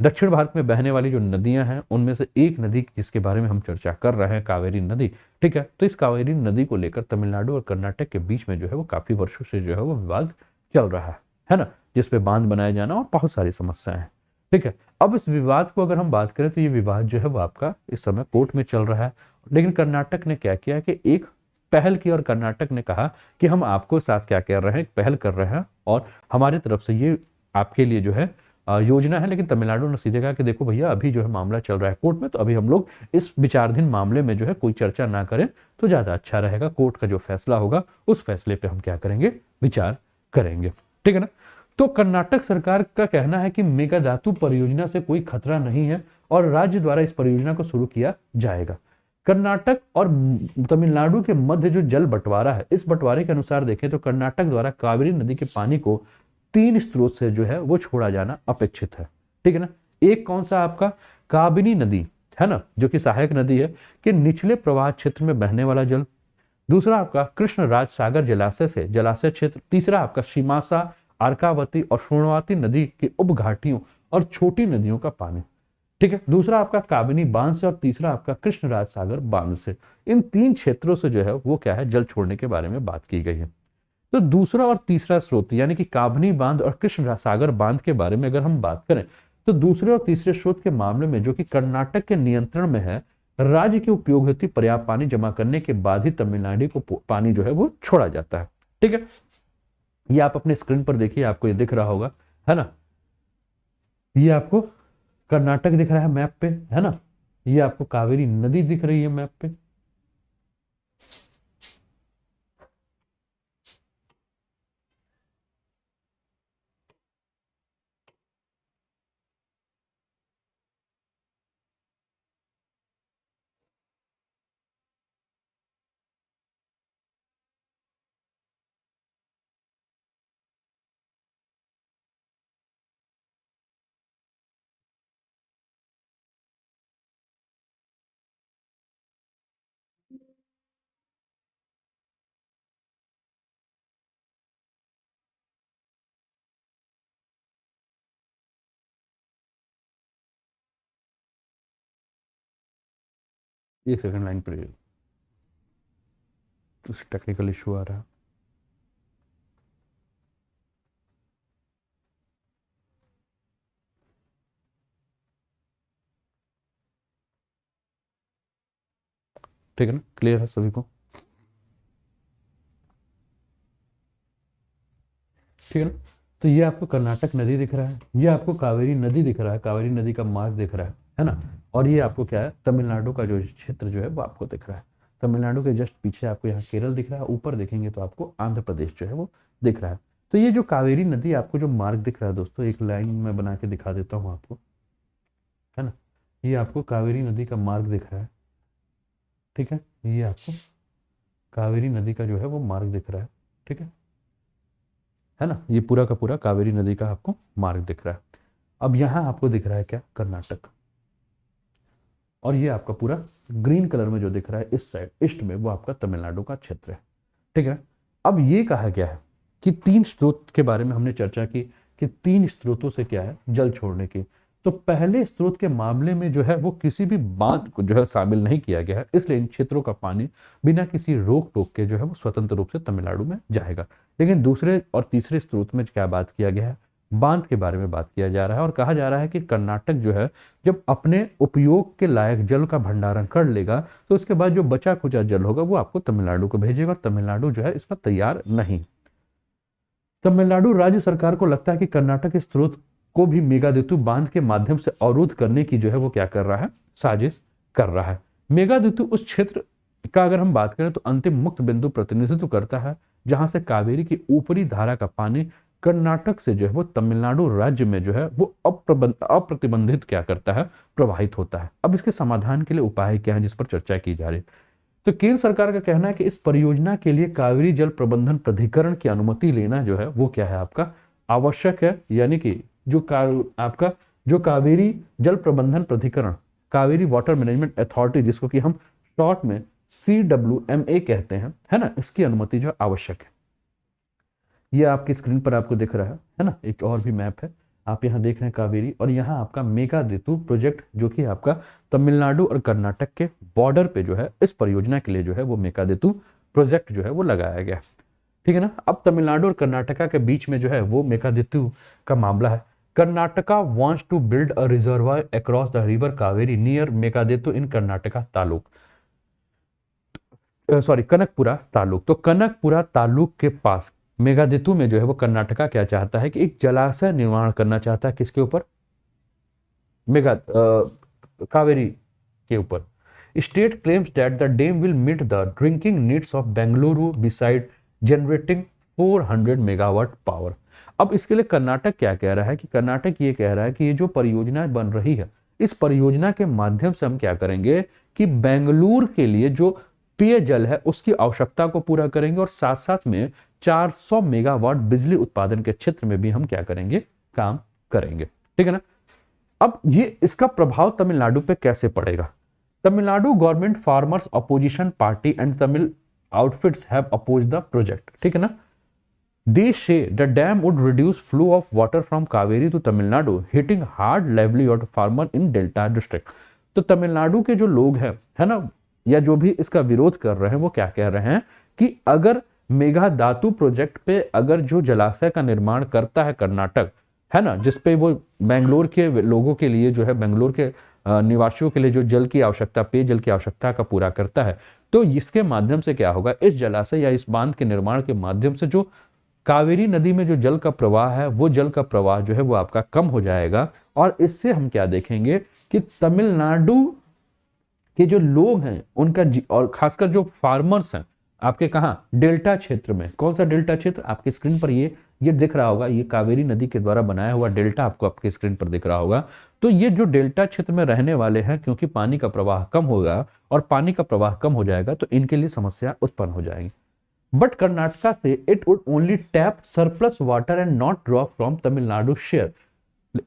दक्षिण भारत में बहने वाली जो नदियां हैं उनमें से एक नदी जिसके बारे में हम चर्चा कर रहे हैं, कावेरी नदी, ठीक है। तो इस कावेरी नदी को लेकर तमिलनाडु और कर्नाटक के बीच में जो है वो काफी वर्षों से जो है वो विवाद चल रहा है ना, जिसपे बांध बनाए जाना और बहुत सारी समस्याएं हैं, ठीक है। अब इस विवाद को अगर हम बात करें तो ये विवाद जो है वो आपका इस समय कोर्ट में चल रहा है, लेकिन कर्नाटक ने क्या किया कि एक पहल की, और कर्नाटक ने कहा कि हम आपको साथ क्या कर रहे हैं, एक पहल कर रहे हैं और हमारी तरफ से ये आपके लिए जो है योजना है। लेकिन तमिलनाडु ने सीधे कहा कि देखो भैया अभी जो है मामला चल रहा है कोर्ट में, तो अभी हम लोग इस विचाराधीन मामले में जो है कोई चर्चा ना करें तो ज्यादा अच्छा रहेगा। कोर्ट का जो फैसला होगा उस फैसले पे हम क्या करेंगे, विचार करेंगे, ठीक है ना। तो कर्नाटक सरकार का कहना है कि मेगाधातु परियोजना से कोई खतरा नहीं है और राज्य द्वारा इस परियोजना को शुरू किया जाएगा। कर्नाटक और तमिलनाडु के मध्य जो जल बंटवारा है, इस बंटवारे के अनुसार देखें तो कर्नाटक द्वारा कावेरी नदी के पानी को 3 स्रोत से जो है वो छोड़ा जाना अपेक्षित है, ठीक है ना। एक कौन सा आपका काबिनी नदी, है ना, जो कि सहायक नदी है, कि निचले प्रवाह क्षेत्र में बहने वाला जल। दूसरा आपका कृष्ण राज सागर जलाशय से जलाशय क्षेत्र। तीसरा आपका सीमासा, अर्कावती और सोनवती नदी की उपघाटियों और छोटी नदियों का पानी, ठीक है। दूसरा आपका काबिनी बांध से, और तीसरा आपका कृष्ण राज सागर बांध से। इन 3 क्षेत्रों से जो है वो क्या है, जल छोड़ने के बारे में बात की गई है। तो दूसरा और तीसरा स्रोत यानी कि काबनी बांध और कृष्ण सागर बांध के बारे में अगर हम बात करें तो दूसरे और तीसरे स्रोत के मामले में जो कि कर्नाटक के नियंत्रण में है, राज्य के उपयोग हेतु पर्याप्त पानी जमा करने के बाद ही तमिलनाडु को पानी जो है वो छोड़ा जाता है, ठीक है। ये आप अपने स्क्रीन पर देखिए, आपको ये दिख रहा होगा, है ना। ये आपको कर्नाटक दिख रहा है मैप पे, है ना। ये आपको कावेरी नदी दिख रही है मैप पे। एक सेकंड लाइन पर, कुछ टेक्निकल इशू आ रहा है। ठीक है ना, क्लियर है सभी को? ठीक है ना। तो ये आपको कर्नाटक नदी दिख रहा है, ये आपको कावेरी नदी दिख रहा है, कावेरी नदी का मार्ग दिख रहा है ना। और ये आपको क्या है, तमिलनाडु का जो क्षेत्र जो है वो आपको दिख रहा है। तमिलनाडु के जस्ट पीछे आपको यहाँ केरल दिख रहा है, ऊपर देखेंगे तो आपको आंध्र प्रदेश जो है वो दिख रहा है। तो ये जो कावेरी नदी आपको जो मार्ग दिख रहा है दोस्तों, एक लाइन में बना के दिखा देता हूँ आपको, है ना। ये आपको कावेरी नदी का मार्ग दिख रहा है, ठीक है। ये आपको कावेरी नदी का जो है वो मार्ग दिख रहा है, ठीक है ना। ये पूरा का पूरा कावेरी नदी का आपको मार्ग दिख रहा है। अब यहाँ आपको दिख रहा है क्या, कर्नाटक। और ये आपका पूरा ग्रीन कलर में जो दिख रहा है इस साइड ईस्ट में, वो आपका तमिलनाडु का क्षेत्र है, ठीक है। अब ये कहा गया है कि 3 स्रोत के बारे में हमने चर्चा की कि 3 स्रोतों से क्या है जल छोड़ने की। तो पहले स्रोत के मामले में जो है वो किसी भी बांध को जो है शामिल नहीं किया गया है, इसलिए इन क्षेत्रों का पानी बिना किसी रोक टोक के जो है वो स्वतंत्र रूप से तमिलनाडु में जाएगा। लेकिन दूसरे और तीसरे स्रोत में क्या बात किया गया है, बांध के बारे में बात किया जा रहा है, और कहा जा रहा है कि कर्नाटक जो है जब अपने उपयोग के लायक जल का भंडारण कर लेगा तो उसके बाद जो बचा खुचा जल होगा वो आपको तमिलनाडु को भेजेगा, और तमिलनाडु जो है इस पर तैयार नहीं। तमिलनाडु राज्य सरकार को लगता है कि कर्नाटक के स्रोत को भी मेगादेतु बांध के माध्यम से अवरुद्ध करने की जो है वो क्या कर रहा है, साजिश कर रहा है। मेगादेतु उस क्षेत्र का अगर हम बात करें तो अंतिम मुक्त बिंदु प्रतिनिधित्व करता है जहां से कावेरी की ऊपरी धारा का पानी कर्नाटक से जो है वो तमिलनाडु राज्य में जो है वो अप्रतिबंधित क्या करता है, प्रवाहित होता है। अब इसके समाधान के लिए उपाय क्या है जिस पर चर्चा की जा रही है। तो केंद्र सरकार का कहना है कि इस परियोजना के लिए कावेरी जल प्रबंधन प्राधिकरण की अनुमति लेना जो है वो क्या है आपका आवश्यक है। यानी कि आपका जो कावेरी जल प्रबंधन प्राधिकरण, कावेरी वाटर मैनेजमेंट अथॉरिटी, जिसको कि हम शॉर्ट में CWMA कहते हैं, है ना, इसकी अनुमति जो आवश्यक है। ये आपकी स्क्रीन पर आपको दिख रहा है ना। एक और भी मैप है, आप यहाँ देख रहे हैं कावेरी, और यहाँ आपका मेगादेतु प्रोजेक्ट जो कि आपका तमिलनाडु और कर्नाटक के बॉर्डर पे जो है इस परियोजना के लिए जो है वो मेगादेतु प्रोजेक्ट जो है वो लगाया गया, ठीक है ना। अब तमिलनाडु और कर्नाटका के बीच में जो है वो मेगादेतु का मामला है। Karnataka wants to build a reservoir across the river Kaveri near Mekedatu in Karnataka taluk, sorry Kanakapura taluk. तो कनकपुरा तालुक के पास मेगादेतु में जो है वो कर्नाटका क्या चाहता है कि एक जलाशय निर्माण करना चाहता है, किसके ऊपर, कावेरी के ऊपर। State claims that the dam will meet the drinking needs of Bengaluru beside generating 400 megawatt power. अब इसके लिए कर्नाटक क्या कह रहा है कि कर्नाटक ये कह रहा है कि ये जो परियोजना बन रही है, इस परियोजना के माध्यम से हम क्या करेंगे कि बेंगलुरु के लिए जो पेयजल है उसकी आवश्यकता को पूरा करेंगे, और साथ साथ में 400 मेगावाट बिजली उत्पादन के क्षेत्र में भी हम क्या करेंगे, काम करेंगे, ठीक है ना। अब ये इसका प्रभाव तमिलनाडु पे कैसे पड़ेगा। Tamil Nadu government, farmers, opposition party and Tamil outfits have oppose the project, ठीक है ना। They say the dam would reduce flow of water from Kaveri to Tamil Nadu, hitting hard livelihood farmer in Delta district। तो तमिलनाडु के जो लोग हैं, है ना, या जो भी इसका विरोध कर रहे हैं, वो क्या कह रहे हैं कि अगर मेघादातु प्रोजेक्ट पे अगर जो जलाशय का निर्माण करता है कर्नाटक, है ना, जिसपे वो बेंगलोर के लोगों के लिए जो है, बेंगलोर के निवासियों के लिए जो जल की आवश्यकता, पेयजल की आवश्यकता का पूरा करता है, तो इसके माध्यम से क्या होगा, इस जलाशय या इस बांध के निर्माण के माध्यम से जो कावेरी नदी में जो जल का प्रवाह है, वो जल का प्रवाह जो है वो आपका कम हो जाएगा। और इससे हम क्या देखेंगे कि तमिलनाडु के जो लोग हैं उनका और खासकर जो फार्मर्स हैं आपके, कहाँ, डेल्टा क्षेत्र में। कौन सा डेल्टा क्षेत्र, आपकी स्क्रीन पर ये दिख रहा होगा, ये कावेरी नदी के द्वारा बनाया हुआ डेल्टा आपको आपकी स्क्रीन पर दिख रहा होगा। तो ये जो डेल्टा क्षेत्र में रहने वाले हैं, क्योंकि पानी का प्रवाह कम होगा और पानी का प्रवाह कम हो जाएगा तो इनके लिए समस्या उत्पन्न हो जाएगी। बट कर्नाटका से it would only tap surplus water and not draw from Tamil Nadu share.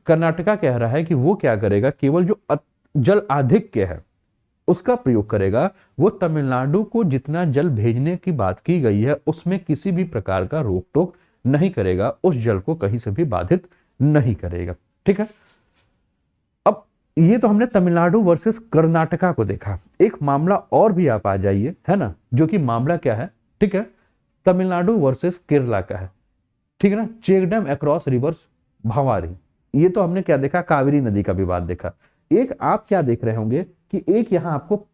Karnataka कह रहा है कि वो क्या करेगा, केवल जो जल आधिक्य है उसका प्रयोग करेगा, वो तमिलनाडु को जितना जल भेजने की बात की गई है उसमें किसी भी प्रकार का रोक टोक नहीं करेगा, उस जल को कहीं से भी बाधित नहीं करेगा, ठीक है। अब ये तो हमने तमिलनाडु वर्सेस कर्नाटका को देखा। एक मामला और भी आप आ जाइए, है ना, जो कि मामला क्या है, ठीक है, तमिलनाडु वर्सेस केरला का है, ठीक है ना, चेक डैम अक्रॉस रिवर्स भवारी। ये तो हमने क्या देखा, कावेरी नदी का विवाद देखा। एक आप क्या देख रहे होंगे कि एक यहां आपको,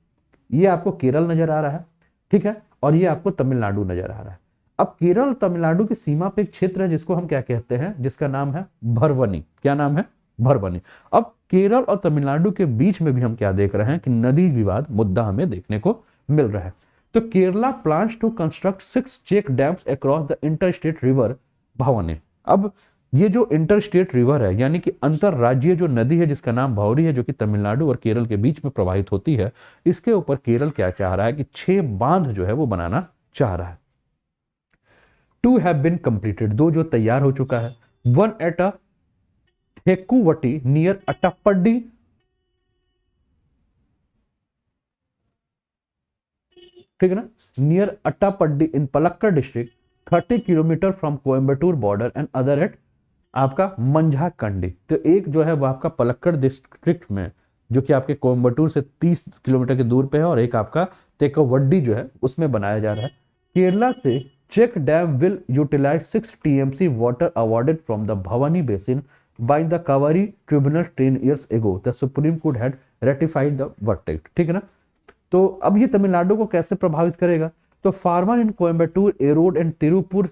ये आपको केरल नजर आ रहा है, ठीक है, और ये आपको तमिलनाडु नजर आ रहा है। अब केरल तमिलनाडु की सीमा पे एक क्षेत्र है जिसको हम क्या कहते हैं, जिसका नाम है भरवनी। क्या नाम है, भरवनी। अब केरल और तमिलनाडु के बीच में भी हम क्या देख रहे हैं कि नदी विवाद मुद्दा हमें देखने को मिल रहा है। तो Kerala plans to construct 6 check dams across the interstate river Bhavani. अब ये जो इंटरस्टेट रिवर है, यानी कि अंतरराज्यीय जो नदी है जिसका नाम भावरी है, जो कि तमिलनाडु और केरल के बीच में प्रवाहित होती है, इसके ऊपर केरल क्या चाह रहा है कि 6 बांध जो है वो बनाना चाह रहा है। 2 हैव बीन कंप्लीटेड, 2 जो तैयार हो चुका है। 1 एट अ थेकुवटी नियर अट्टापड्डी, ठीक है ना, near Attappadi in Palakkad district 30 kilometre from Coimbatore border and other at आपका मंझाकंडी। तो एक जो है वो आपका पलक्कड़ डिस्ट्रिक्ट में, जो कि आपके कोयम्बटूर से 30 किलोमीटर की दूर पे है, और एक आपका तेकवड्डी जो है उसमें बनाया जा रहा है। केरला से check dam will utilise 6 TMC water awarded from the Bhavani basin by the Kaveri tribunal 10 years ago. The supreme court had ratified the verdict, ठीक है ना। तो अब ये तमिलनाडु को कैसे प्रभावित करेगा, तो farmer in Coimbatore, arrowed and Tiruppur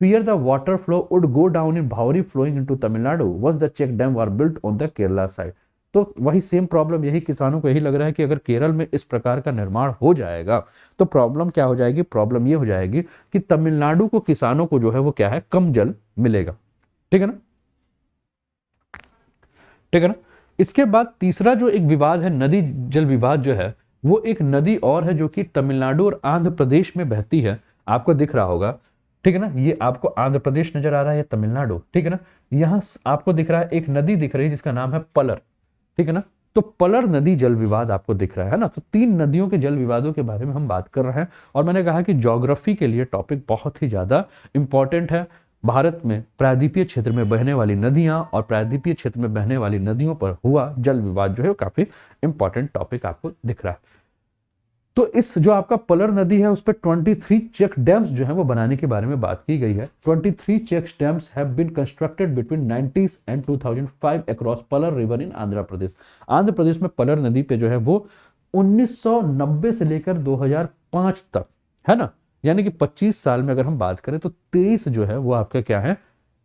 fear the water flow would go down in Bhauri flowing into Tamil Nadu once the check dam were built on the Kerala side. तो वही सेम प्रॉब्लम, यही किसानों को यही लग रहा है कि अगर केरल में इस प्रकार का निर्माण हो जाएगा तो प्रॉब्लम क्या हो जाएगी, प्रॉब्लम ये हो जाएगी कि तमिलनाडु को, किसानों को जो है वो क्या है, कम जल मिलेगा, ठीक है ना, ठीक है ना। इसके बाद तीसरा जो एक विवाद है, नदी जल विवाद जो है, वो एक नदी और है जो कि तमिलनाडु और आंध्र प्रदेश में बहती है। आपको दिख रहा होगा, ठीक है ना, ये आपको आंध्र प्रदेश नजर आ रहा है, ये तमिलनाडु, ठीक है ना। यहां आपको दिख रहा है एक नदी दिख रही है जिसका नाम है पलर, ठीक है ना। तो पलर नदी जल विवाद आपको दिख रहा है ना। तो 3 नदियों के जल विवादों के बारे में हम बात कर रहे हैं, और मैंने कहा कि ज्योग्राफी के लिए टॉपिक बहुत ही ज्यादा इंपॉर्टेंट है। भारत में प्रायद्वीपीय क्षेत्र में बहने वाली नदियां और प्रायद्वीपीय क्षेत्र में बहने वाली नदियों पर हुआ जल विवाद जो है वो काफी इंपॉर्टेंट टॉपिक आपको दिख रहा है। तो इस जो आपका पलर नदी है उस पर 23 चेक डैम्स जो है वो बनाने के बारे में बात की गई है। 23 check dams have been constructed between 90s and 2005 across Palar river in Andhra Pradesh. Andhra Pradesh में पलर नदी पे जो है वो 1990 से लेकर 2005 तक, है ना, यानी कि 25 साल में अगर हम बात करें तो 23 जो है वो आपका क्या है,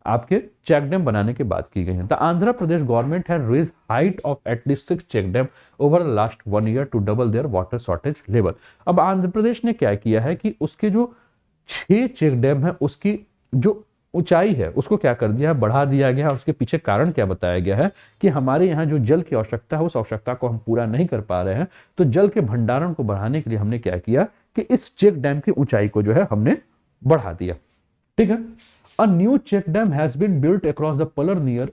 आपके चेक डैम बनाने की बात की गई है। The Andhra Pradesh government has raise height of at least 6 check dam over last 1 year to double their water shortage level. अब आंध्र प्रदेश ने क्या किया है कि उसके जो 6 चेक डैम है उसकी जो ऊंचाई है उसको क्या कर दिया है, बढ़ा दिया गया है। उसके पीछे कारण क्या बताया गया है कि हमारे यहाँ जो जल की आवश्यकता है उस आवश्यकता को हम पूरा नहीं कर पा रहे हैं, तो जल के भंडारण को बढ़ाने के लिए हमने क्या किया कि इस चेक डैम की ऊंचाई को जो है हमने बढ़ा दिया, ठीक है। A new check dam has been built across the Palar near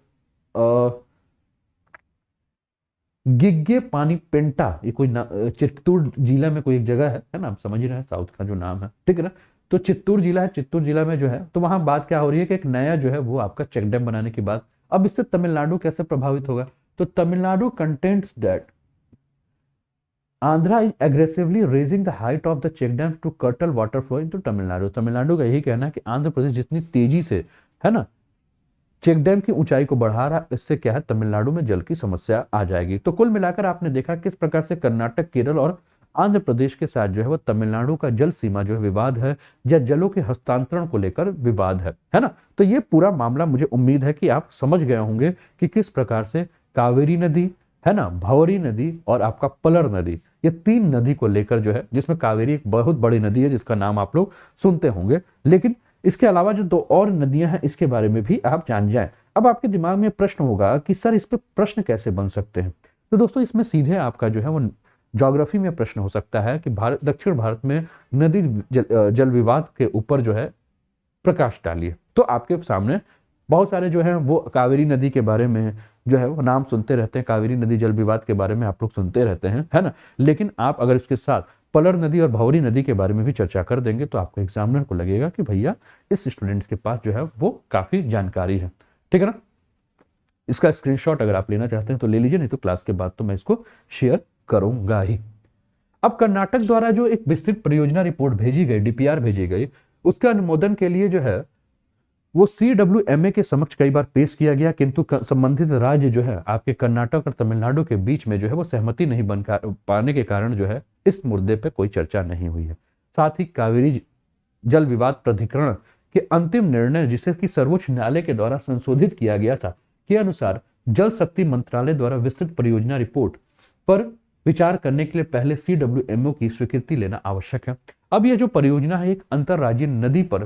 गिग्गे पानी पेंटा, ये कोई चित्तूर जिला में कोई एक जगह है ना, आप समझ ही रहे हैं साउथ का जो नाम है, ठीक है ना। तो चित्तूर जिला है, चित्तूर जिला में जो है, तो वहां बात क्या हो रही है कि एक नया जो है वो आपका चेक डैम बनाने की बात। अब इससे तमिलनाडु कैसे प्रभावित होगा, तो Tamil Nadu contents that Andhra is aggressively raising the height of the check dam to curtail water flow into Tamil Nadu. Tamil Nadu का यही कहना है कि आंध्र प्रदेश जितनी तेजी से, है ना, चेक डैम की ऊंचाई को बढ़ा रहा, इससे क्या है, तमिलनाडु में जल की समस्या आ जाएगी। तो कुल मिलाकर आपने देखा किस प्रकार से कर्नाटक, केरल और आंध्र प्रदेश के साथ जो है वो तमिलनाडु का जल सीमा जो है विवाद है, या जलों के हस्तांतरण को लेकर विवाद है ना। तो ये पूरा मामला मुझे उम्मीद है कि आप समझ गए होंगे कि किस प्रकार से कावेरी नदी, है ना, भौरी नदी और आपका पलर नदी, ये 3 नदी को लेकर जो है, जिसमें कावेरी एक बहुत बड़ी नदी है जिसका नाम आप लोग सुनते होंगे, लेकिन इसके अलावा जो 2 और नदियां हैं इसके बारे में भी आप जान जाएं। अब आपके दिमाग में प्रश्न होगा कि सर इस पे प्रश्न कैसे बन सकते हैं, तो दोस्तों इसमें सीधे आपका जो है वो ज्योग्राफी में प्रश्न हो सकता है कि दक्षिण भारत में नदी जल विवाद के ऊपर जो है प्रकाश डालिए। तो आपके सामने बहुत सारे जो हैं वो कावेरी नदी के बारे में जो है वो नाम सुनते रहते हैं, कावेरी नदी जल विवाद के बारे में आप लोग सुनते रहते हैं, है ना। लेकिन आप अगर इसके साथ पलर नदी और भौरी नदी के बारे में भी चर्चा कर देंगे तो आपको एग्जामिनर को लगेगा कि भैया इस स्टूडेंट्स के पास जो है वो काफी जानकारी है, ठीक है ना। इसका स्क्रीनशॉट अगर आप लेना चाहते हैं तो ले लीजिए, नहीं तो क्लास के बाद तो मैं इसको शेयर करूंगा ही। अब कर्नाटक द्वारा जो एक विस्तृत परियोजना रिपोर्ट भेजी गई, डीपीआर भेजी गई, उसका अनुमोदन के लिए जो है वो CWMA के समक्ष कई बार पेश किया गया, किंतु संबंधित राज्य जो है आपके कर्नाटक और तमिलनाडु के बीच में जो है वो सहमति नहीं बन पाने के कारण जो है इस मुद्दे पे कोई चर्चा नहीं हुई है। साथ ही कावेरी जल विवाद प्राधिकरण के अंतिम निर्णय, जिसे कि सर्वोच्च न्यायालय के द्वारा संशोधित किया गया था, के अनुसार जल शक्ति मंत्रालय द्वारा विस्तृत परियोजना रिपोर्ट पर विचार करने के लिए पहले CWMO की स्वीकृति लेना आवश्यक है। अब यह जो परियोजना है एक अंतरराज्यीय नदी पर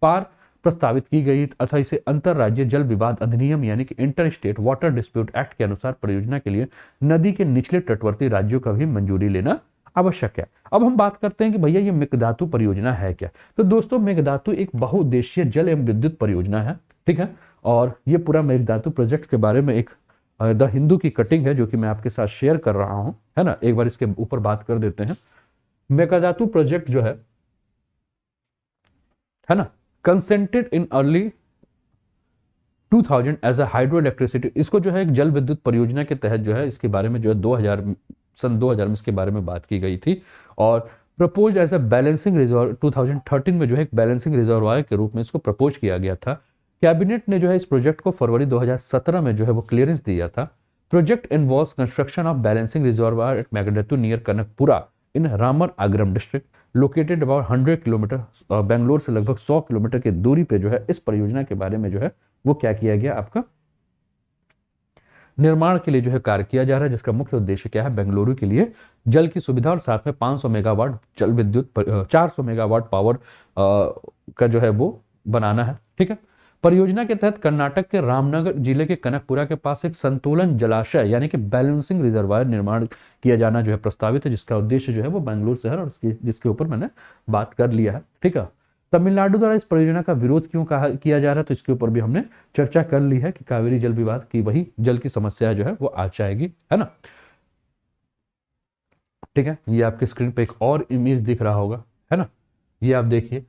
पार प्रस्तावित की गई अतः इसे अंतरराज्यीय जल विवाद अधिनियम यानी कि inter state water dispute act के अनुसार परियोजना के लिए नदी के निचले तटवर्ती राज्यों का भी मंजूरी लेना आवश्यक है। अब हम बात करते हैं कि भैया ये मेघधातु परियोजना है क्या। तो दोस्तों मेघधातु एक बहुउद्देशीय जल एवं विद्युत परियोजना है, ठीक है। और ये पूरा मेघधातु प्रोजेक्ट के बारे में एक द हिंदू की कटिंग है जो कि मैं आपके साथ शेयर कर रहा हूं, है ना। एक बार इसके ऊपर बात कर देते हैं। मेघधातु प्रोजेक्ट जो है ना, consented in early 2000 as a hydro electricity, इसको जो है एक जल विद्युत परियोजना के तहत जो है इसके बारे में जो है सन 2000 में इसके बारे में बात की गई थी और propose as a balancing reserve 2013 में जो है एक बैलेंसिंग रिजर्वायर के रूप में इसको प्रपोज किया गया था। कैबिनेट ने जो है इस प्रोजेक्ट को फरवरी 2017 में जो है वो क्लियरेंस दिया था। Project involves construction of balancing reservoir at Mekedatu near Kanakapura in Ramanagara district located about 100 kilometre, Bangalore से लगभग 100 किलोमीटर की दूरी पे जो है इस परियोजना के बारे में जो है वो क्या किया गया, आपका निर्माण के लिए जो है कार्य किया जा रहा है, जिसका मुख्य उद्देश्य क्या है, बेंगलुरु के लिए जल की सुविधा और साथ में 500 मेगावाट जल विद्युत 400 मेगावाट पावर का जो है वो बनाना है, ठीक है। परियोजना के तहत कर्नाटक के रामनगर जिले के कनकपुरा के पास एक संतुलन जलाशय यानी कि बैलेंसिंग रिजर्वायर निर्माण किया जाना जो है प्रस्तावित है, जिसका उद्देश्य जो है वो बेंगलुरु शहर और जिसके ऊपर मैंने बात कर लिया है, ठीक है। तमिलनाडु द्वारा इस परियोजना का विरोध क्यों किया जा रहा है, तो इसके ऊपर भी हमने चर्चा कर ली है कि कावेरी जल विवाद की वही जल की समस्या जो है वो आ जाएगी, है ना, ठीक है। ये आपके स्क्रीन पे एक और इमेज दिख रहा होगा, है ना, ये आप देखिए,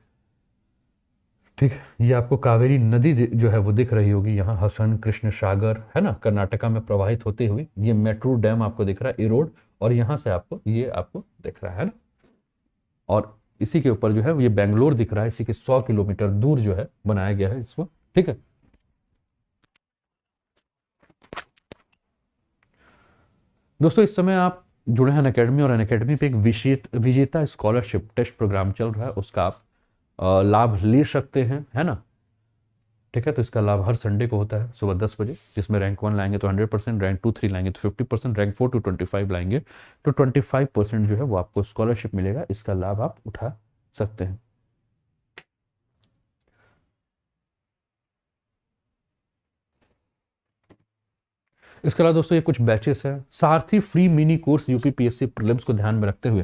ठीक है। ये आपको कावेरी नदी जो है वो दिख रही होगी यहाँ, हसन कृष्ण सागर, है ना, कर्नाटका में प्रवाहित होते हुए। ये मेट्रो डैम आपको दिख रहा है, इरोड, और यहाँ से आपको ये आपको दिख रहा है ना, और इसी के ऊपर जो है ये बेंगलोर दिख रहा है, इसी के 100 किलोमीटर दूर जो है बनाया गया है इसको, ठीक है। दोस्तों इस समय आप जुड़े हैं अनअकैडमी, और अनअकैडमी पे एक विजेता स्कॉलरशिप टेस्ट प्रोग्राम चल रहा है, उसका आप लाभ ले सकते हैं, है ना, ठीक है। तो इसका लाभ हर संडे को होता है सुबह 10 बजे, जिसमें रैंक 1 लाएंगे तो 100%, रैंक 2 3 लाएंगे तो 50%, रैंक 4 to 25 लाएंगे तो 25% जो है वो आपको स्कॉलरशिप मिलेगा। इसका लाभ आप उठा सकते हैं। इसके अलावा दोस्तों ये कुछ बैचेस हैं। सारथी free mini course UPPSC prelims को ध्यान में रखते हुए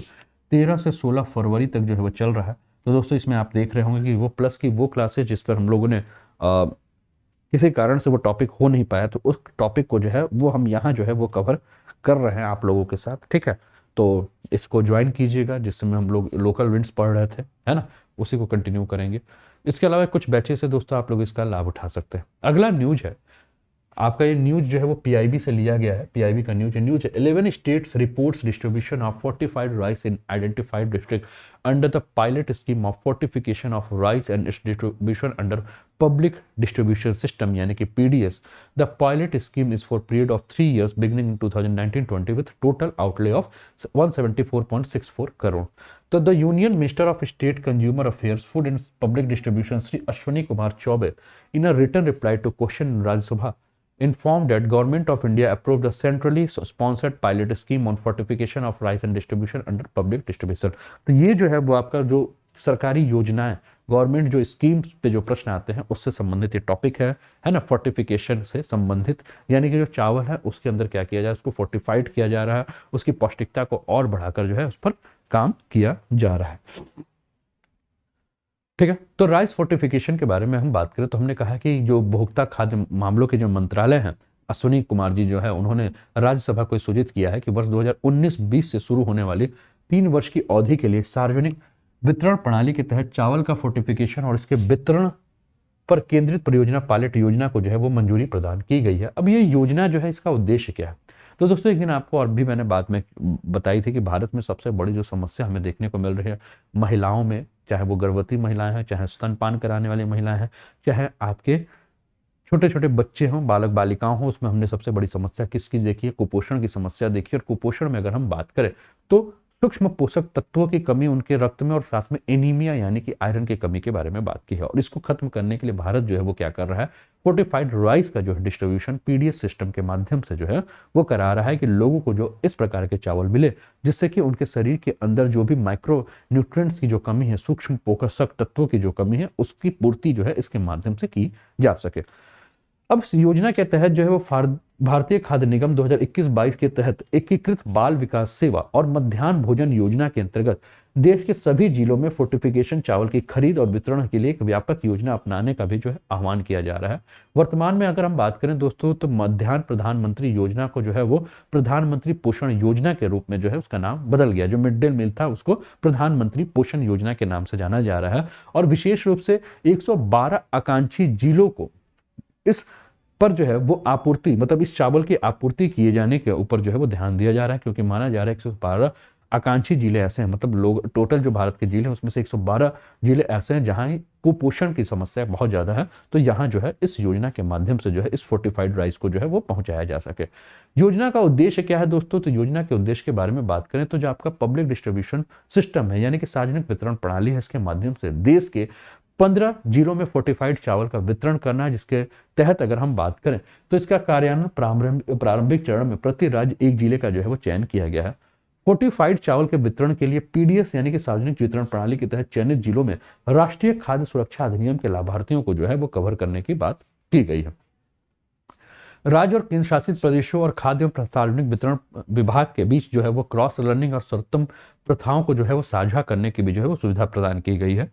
13 से 16 फरवरी तक जो है वो चल रहा है। तो दोस्तों इसमें आप देख रहे होंगे कि वो प्लस की वो क्लासेस जिस पर हम लोगों ने किसी कारण से वो टॉपिक हो नहीं पाया, तो उस टॉपिक को जो है वो हम यहाँ जो है वो कवर कर रहे हैं आप लोगों के साथ, ठीक है। तो इसको ज्वाइन कीजिएगा, जिस समय हम लोग लोकल विंड्स पढ़ रहे थे, है ना, उसी को कंटिन्यू करेंगे। इसके अलावा कुछ बैचेस है दोस्तों, आप लोग इसका लाभ उठा सकते हैं। अगला न्यूज है आपका, ये न्यूज जो है वो पीआईबी से लिया गया है, पीआईबी का न्यूज है 11 states reports distribution of fortified rice in identified district under the pilot scheme of fortification of rice and its distribution under public distribution system यानी कि PDS. The pilot scheme is for period of 3 years beginning in 2019-20 with total outlay of 174.64 crore. तो the union minister of state consumer affairs food and public distribution Shri Ashwini Kumar Choubey in a written reply to question in Rajya Sabha informed that Government of India approved the centrally sponsored pilot scheme on fortification of rice and distribution under public distribution। तो ये जो है वो आपका जो सरकारी योजना है, गवर्नमेंट जो स्कीम पे जो प्रश्न आते हैं उससे संबंधित ये टॉपिक है ना, फोर्टिफिकेशन से संबंधित, यानी कि जो चावल है उसके अंदर क्या किया जाए, उसको फोर्टिफाइड किया जा रहा है, उसकी पौष्टिकता को और बढ़ाकर जो है उस पर काम किया जा रहा है, ठीक है। तो राइस फोर्टिफिकेशन के बारे में हम बात करें तो हमने कहा कि जो उपभोक्ता खाद्य मामलों के जो मंत्रालय हैं, अश्विनी कुमार जी जो है उन्होंने राज्यसभा को सूचित किया है कि वर्ष 2019-20 से शुरू होने वाली 3 वर्ष की अवधि के लिए सार्वजनिक वितरण प्रणाली के तहत चावल का फोर्टिफिकेशन और इसके वितरण पर केंद्रित परियोजना पायलट योजना को जो है वो मंजूरी प्रदान की गई है। अब ये योजना जो है इसका उद्देश्य क्या है? तो दोस्तों एक दिन आपको और भी मैंने बात में बताई थी कि भारत में सबसे बड़ी जो समस्या हमें देखने को मिल रही है महिलाओं में, चाहे वो गर्भवती महिलाएं हैं, चाहे स्तनपान कराने वाली महिलाएं हैं, चाहे आपके छोटे छोटे बच्चे हों, बालक बालिकाओं हों, उसमें हमने सबसे बड़ी समस्या किसकी देखी है? कुपोषण की समस्या देखी है। और कुपोषण में अगर हम बात करें तो सूक्ष्म पोषक तत्वों की कमी उनके रक्त में और साथ में एनीमिया यानी कि आयरन की कमी के बारे में बात की है। और इसको खत्म करने के लिए भारत जो है वो क्या कर रहा है? फोर्टिफाइड राइस का जो है डिस्ट्रीब्यूशन पीडीएस सिस्टम के माध्यम से जो है वो करा रहा है कि लोगों को जो इस प्रकार के चावल मिले जिससे कि उनके शरीर के अंदर जो भी माइक्रो न्यूट्रिएंट्स की जो कमी है, सूक्ष्म पोषक तत्वों की जो कमी है, उसकी पूर्ति जो है इसके माध्यम से की जा सके। अब इस योजना के तहत जो है वो भारतीय खाद्य निगम 2021-22 के तहत एकीकृत बाल विकास सेवा और मध्याह्न भोजन योजना के अंतर्गत देश के सभी जिलों में फोर्टिफिकेशन चावल की खरीद और वितरण के लिए एक व्यापक योजना अपनाने का भी जो है आह्वान किया जा रहा है। वर्तमान में अगर हम बात करें दोस्तों तो मध्याह्न प्रधानमंत्री योजना को जो है वो प्रधानमंत्री पोषण योजना के रूप में जो है उसका नाम बदल गया। जो मिड डे मील था उसको प्रधानमंत्री पोषण योजना के नाम से जाना जा रहा है। और विशेष रूप से 112 आकांक्षी जिलों को इस पर जो है वो आपूर्ति, मतलब इस चावल की आपूर्ति किए जाने के ऊपर जो है वो ध्यान दिया जा रहा है, क्योंकि माना जा रहा है 112 आकांक्षी जिले ऐसे हैं, मतलब लोग टोटल जो भारत के जिले हैं उसमें से 112 जिले ऐसे हैं जहां कुपोषण की समस्या बहुत ज्यादा है। तो यहाँ जो है इस योजना के माध्यम से जो है इस फोर्टिफाइड राइस को जो है वो पहुंचाया जा सके। योजना का उद्देश्य क्या है दोस्तों? तो योजना के उद्देश्य के बारे में बात करें तो जो आपका पब्लिक डिस्ट्रीब्यूशन सिस्टम है यानी कि सार्वजनिक वितरण प्रणाली है, इसके माध्यम से देश के 15 जिलों में फोर्टिफाइड चावल का वितरण करना है। जिसके तहत अगर हम बात करें तो इसका कार्यान्वयन प्रारंभिक चरण में प्रति राज्य एक जिले का जो है वो चयन किया गया है। फोर्टिफाइड चावल के वितरण के लिए पीडीएस यानी कि सार्वजनिक वितरण प्रणाली के तहत चयनित जिलों में राष्ट्रीय खाद्य सुरक्षा अधिनियम के लाभार्थियों को जो है वो कवर करने की बात की गई है। राज्य और केंद्र शासित प्रदेशों और खाद्य और सार्वजनिक वितरण विभाग के बीच जो है वो क्रॉस लर्निंग और सर्वोत्तम प्रथाओं को जो है वो साझा करने की भी जो है वो सुविधा प्रदान की गई है।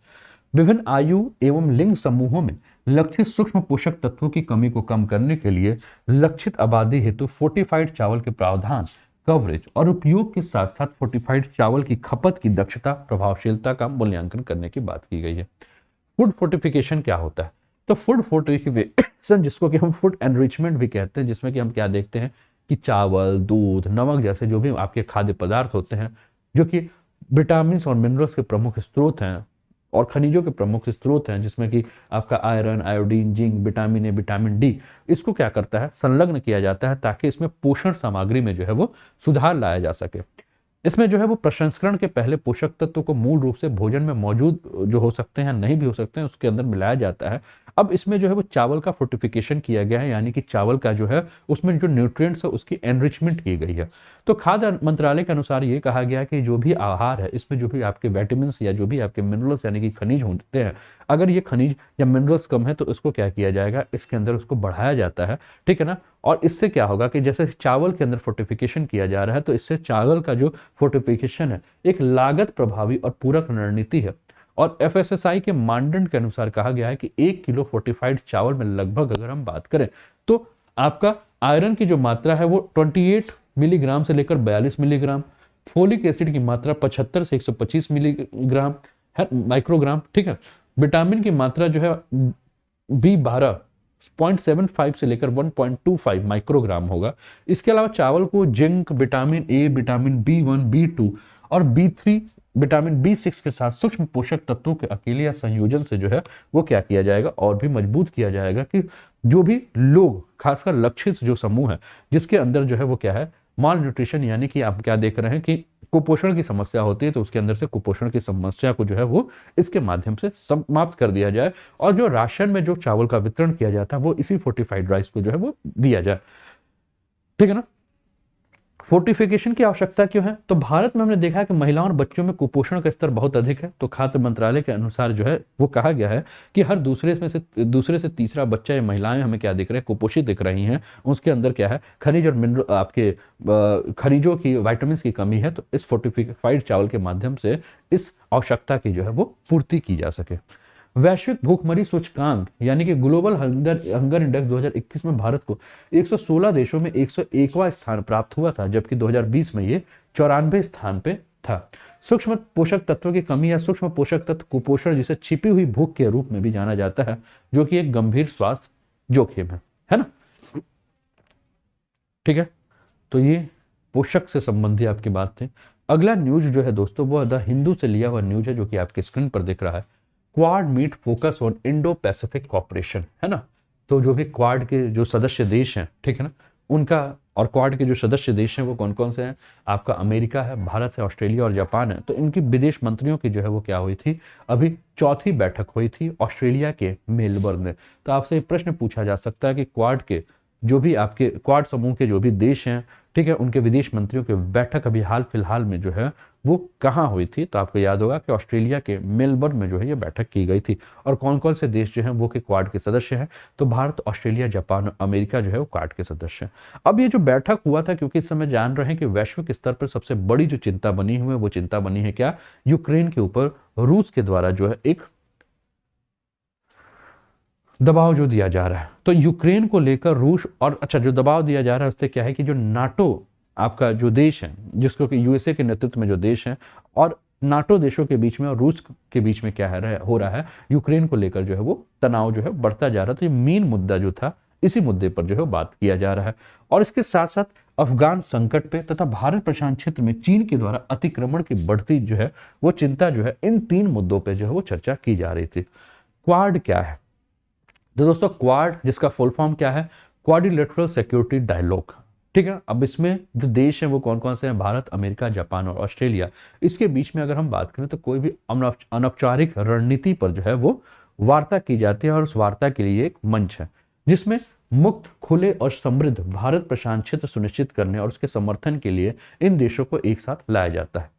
विभिन्न आयु एवं लिंग समूहों में लक्षित सूक्ष्म पोषक तत्वों की कमी को कम करने के लिए लक्षित आबादी हेतु फोर्टिफाइड चावल के प्रावधान, कवरेज और उपयोग के साथ साथ फोर्टिफाइड चावल की खपत की दक्षता, प्रभावशीलता का मूल्यांकन करने की बात की गई है। फूड फोर्टिफिकेशन क्या होता है? तो फूड फोर्टिफिकेशन, जिसको कि हम फूड एनरिचमेंट भी कहते हैं, जिसमें कि हम क्या देखते हैं कि चावल, दूध, नमक जैसे जो भी आपके खाद्य पदार्थ होते हैं जो कि विटामिन और मिनरल्स के प्रमुख स्रोत हैं और खनिजों के प्रमुख स्रोत हैं, जिसमें कि आपका iron, iodine, zinc, vitamin A, vitamin D, इसको क्या करता है? संलग्न किया जाता है ताकि इसमें पोषण सामग्री में जो है वो सुधार लाया जा सके। इसमें जो है वो प्रसंस्करण के पहले पोषक तत्व को मूल रूप से भोजन में मौजूद जो हो सकते हैं, नहीं भी हो सकते हैं, उसके अंदर मिलाया जाता है। अब इसमें जो है वो चावल का फोर्टिफिकेशन किया गया है, यानी कि चावल का जो है उसमें जो न्यूट्रिएंट्स है उसकी एनरिचमेंट की गई है। तो खाद्य मंत्रालय के अनुसार ये कहा गया है कि जो भी आहार है इसमें जो भी आपके विटामिन या जो भी आपके मिनरल्स यानी कि खनिज होते हैं, अगर ये खनिज या मिनरल्स कम है तो इसको क्या किया जाएगा? इसके अंदर उसको बढ़ाया जाता है, ठीक है ना। और इससे क्या होगा कि जैसे चावल के अंदर फोर्टिफिकेशन किया जा रहा है तो इससे चावल का जो फोर्टिफिकेशन है एक लागत प्रभावी और पूरक रणनीति है। और एफएसएसआई के मानदंड के अनुसार कहा गया है कि 1 किलो फोर्टिफाइड चावल में लगभग अगर हम बात करें तो आपका आयरन की जो मात्रा है वो 28 मिलीग्राम से लेकर 42 मिलीग्राम, फोलिक एसिड की मात्रा 75 से 125 मिलीग्राम है माइक्रोग्राम, ठीक है। विटामिन की मात्रा जो है B12 0.75 से लेकर 1.25 माइक्रोग्राम होगा। इसके अलावा चावल को zinc, vitamin A, vitamin B1, B2 और B3, विटामिन B6 के साथ सूक्ष्म पोषक तत्वों के अकेले या संयोजन से जो है वो क्या किया जाएगा? और भी मजबूत किया जाएगा कि जो भी लोग, खासकर लक्षित जो समूह है जिसके अंदर जो है वो क्या है, माल न्यूट्रिशन यानी कि आप क्या देख रहे हैं कि कुपोषण की समस्या होती है, तो उसके अंदर से कुपोषण की समस्या को जो है वो इसके माध्यम से समाप्त कर दिया जाए और जो राशन में जो चावल का वितरण किया जाता है वो इसी फोर्टिफाइड राइस को जो है वो दिया जाए, ठीक है ना। फोर्टिफिकेशन की आवश्यकता क्यों है? तो भारत में हमने देखा है कि महिलाओं और बच्चों में कुपोषण का स्तर बहुत अधिक है। तो खाद्य मंत्रालय के अनुसार जो है वो कहा गया है कि हर दूसरे से तीसरा बच्चा या महिलाएं हमें क्या दिख रहे हैं? कुपोषित दिख रही हैं। उसके अंदर क्या है? खनिज और मिनरल, आपके खनिजों की, विटामिन की कमी है। तो इस फोर्टिफाइड चावल के माध्यम से इस आवश्यकता की जो है वो पूर्ति की जा सके। वैश्विक भूखमरी सूचकांक यानी कि ग्लोबल हंगर इंडेक्स 2021 में भारत को 116 देशों में 101वां स्थान प्राप्त हुआ था, जबकि 2020 में ये 94 स्थान पे था। सूक्ष्म पोषक तत्वों की कमी या सूक्ष्म पोषक तत्व कुपोषण, जिसे छिपी हुई भूख के रूप में भी जाना जाता है, जो कि एक गंभीर स्वास्थ्य जोखिम है ना। ठीक है, तो ये पोषक से संबंधी आपकी बात थी। अगला न्यूज जो है दोस्तों वो द हिंदू से लिया हुआ न्यूज है, जो कि आपके स्क्रीन पर दिख रहा है। Quad meet focus on Indo Pacific cooperation, है ना। तो जो भी क्वाड के जो सदस्य देश हैं, ठीक है ना, उनका, और क्वाड के जो सदस्य देश हैं वो कौन कौन से हैं, आपका अमेरिका है, भारत है, ऑस्ट्रेलिया और जापान है। तो इनकी विदेश मंत्रियों की जो है वो क्या हुई थी, अभी चौथी बैठक हुई थी ऑस्ट्रेलिया के मेलबर्न में। तो आपसे एक प्रश्न पूछा जा सकता है कि क्वाड के जो भी आपके क्वाड समूह के जो भी देश हैं, ठीक है, उनके विदेश मंत्रियों की बैठक अभी हाल फिलहाल में जो है वो कहाँ हुई थी। तो आपको याद होगा कि ऑस्ट्रेलिया के मेलबर्न में जो है ये बैठक की गई थी। और कौन कौन से देश जो हैं वो के क्वाड के सदस्य हैं, तो भारत, ऑस्ट्रेलिया, जापान और अमेरिका जो है वो क्वाड के सदस्य हैं। अब ये जो बैठक हुआ था, क्योंकि इस समय जान रहे हैं कि वैश्विक स्तर पर सबसे बड़ी जो चिंता बनी हुई है वो चिंता बनी है क्या, यूक्रेन के ऊपर रूस के द्वारा जो है एक दबाव जो दिया जा रहा है। तो यूक्रेन को लेकर रूस, और अच्छा जो दबाव दिया जा रहा है उससे क्या है कि जो नाटो आपका जो देश है, जिसको कि यूएसए के नेतृत्व में जो देश है, और नाटो देशों के बीच में और रूस के बीच में क्या है हो रहा है, यूक्रेन को लेकर जो है वो तनाव जो है बढ़ता जा रहा है। तो ये मेन मुद्दा जो था, इसी मुद्दे पर जो है बात किया जा रहा है। और इसके साथ साथ अफगान संकट पे तथा भारत प्रशांत क्षेत्र में चीन के द्वारा अतिक्रमण की बढ़ती जो है वो चिंता जो है, इन तीन मुद्दों पर जो है वो चर्चा की जा रही थी। क्वाड क्या है, तो दोस्तों क्वाड जिसका फुल फॉर्म क्या है, क्वाड्रिलेटरल सिक्योरिटी डायलॉग। ठीक है, अब इसमें जो देश हैं वो कौन कौन से हैं, भारत, अमेरिका, जापान और ऑस्ट्रेलिया। इसके बीच में अगर हम बात करें तो कोई भी अनौपचारिक रणनीति पर जो है वो वार्ता की जाती है, और उस वार्ता के लिए एक मंच है जिसमें मुक्त, खुले और समृद्ध भारत प्रशांत क्षेत्र सुनिश्चित करने और उसके समर्थन के लिए इन देशों को एक साथ लाया जाता है।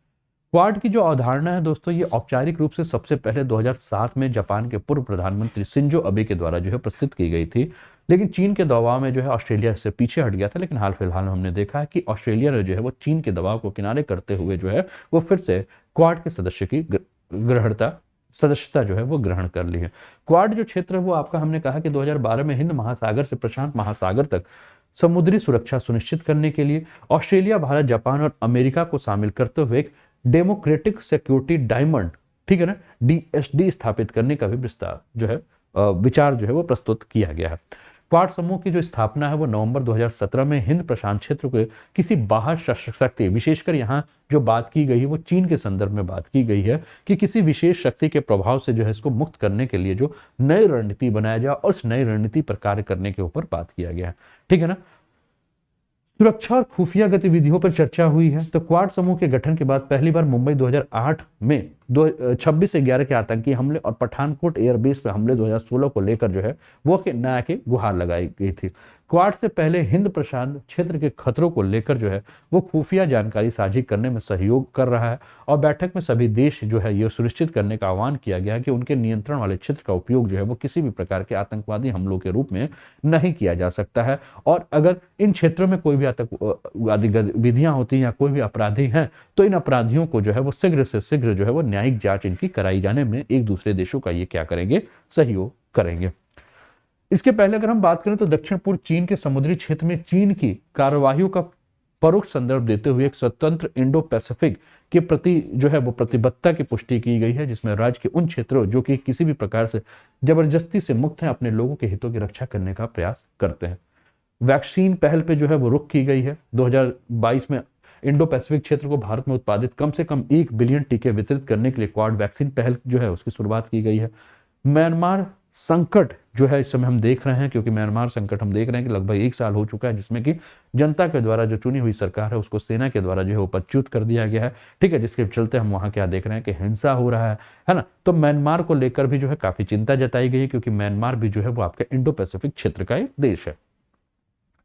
क्वाड की जो अवधारणा है दोस्तों, ये औपचारिक रूप से सबसे पहले 2007 में जापान के पूर्व प्रधानमंत्री शिंजो अबे के द्वारा जो है प्रस्तुत की गई थी। लेकिन चीन के दबाव में जो है ऑस्ट्रेलिया इससे पीछे हट गया था। लेकिन हाल फिलहाल में हमने देखा है कि ऑस्ट्रेलिया ने जो है वो चीन के दबाव को किनारे करते हुए जो है वो फिर से क्वाड के सदस्य की सदस्यता जो है वो ग्रहण कर ली है। क्वाड जो क्षेत्र है वो आपका, हमने कहा कि 2012 में हिंद महासागर से प्रशांत महासागर तक समुद्री सुरक्षा सुनिश्चित करने के लिए ऑस्ट्रेलिया, भारत, जापान और अमेरिका को शामिल करते हुए एक डेमोक्रेटिक सिक्योरिटी डायमंड, ठीक है ना, DSD स्थापित करने का भी विस्तार जो है विचार जो है वो प्रस्तुत किया गया है। क्वाड समूह की जो स्थापना है वो नवंबर 2017 में हिंद प्रशांत क्षेत्र के किसी बाहर शक्ति, विशेषकर यहाँ जो बात की गई है वो चीन के संदर्भ में बात की गई है कि किसी विशेष शक्ति के प्रभाव से जो है इसको मुक्त करने के लिए जो नई रणनीति बनाया जाए, और उस नई रणनीति पर कार्य करने के ऊपर बात किया गया है। ठीक है ना। सुरक्षा और खुफिया गतिविधियों पर चर्चा हुई है। तो क्वाड समूह के गठन के बाद पहली बार मुंबई 2008 में 26/11 के आतंकी हमले और पठानकोट एयरबेस पर हमले 2016 को लेकर जो है वो नया के गुहार लगाई गई थी। क्वाड से पहले हिंद प्रशांत क्षेत्र के खतरों को लेकर जो है वो खुफिया जानकारी साझी करने में सहयोग कर रहा है, और बैठक में सभी देश जो है ये सुनिश्चित करने का आह्वान किया गया है कि उनके नियंत्रण वाले क्षेत्र का उपयोग जो है वो किसी भी प्रकार के आतंकवादी हमलों के रूप में नहीं किया जा सकता है। और अगर इन क्षेत्रों में कोई भी आतंकवादी गतिविधियां होती हैं या कोई भी अपराधी हैं, तो इन अपराधियों को जो है वो शीघ्र से शीघ्र जो है वो न्यायिक जांच इनकी कराई जाने में एक दूसरे देशों का ये क्या करेंगे, सहयोग करेंगे। इसके पहले अगर हम बात करें तो दक्षिण पूर्व चीन के समुद्री क्षेत्र में चीन की कार्यवाहियों का परोक्ष संदर्भ देते हुए एक स्वतंत्र इंडो पैसिफिक के प्रति जो है वो प्रतिबद्धता की पुष्टि की गई है, जिसमें राज्य के उन क्षेत्रों जो कि किसी भी प्रकार से जबरदस्ती से मुक्त हैं अपने लोगों के हितों की रक्षा करने का प्रयास करते हैं। वैक्सीन पहल पे जो है वो रुख की गई है। 2022 में इंडो पैसिफिक क्षेत्र को भारत में उत्पादित कम से कम 1 बिलियन टीके वितरित करने के लिए क्वाड वैक्सीन पहल जो है उसकी शुरुआत की गई है। म्यांमार संकट जो है इस समय हम देख रहे हैं, क्योंकि म्यांमार संकट हम देख रहे हैं कि लगभग 1 साल हो चुका है, जिसमें कि जनता के द्वारा जो चुनी हुई सरकार है उसको सेना के द्वारा जो है वो पदच्युत कर दिया गया है। ठीक है, जिसके चलते हम वहां क्या देख रहे हैं कि हिंसा हो रहा है ना। तो म्यांमार को लेकर भी जो है काफी चिंता जताई गई है, क्योंकि म्यांमार भी जो है वो आपके इंडो पैसिफिक क्षेत्र का एक देश है।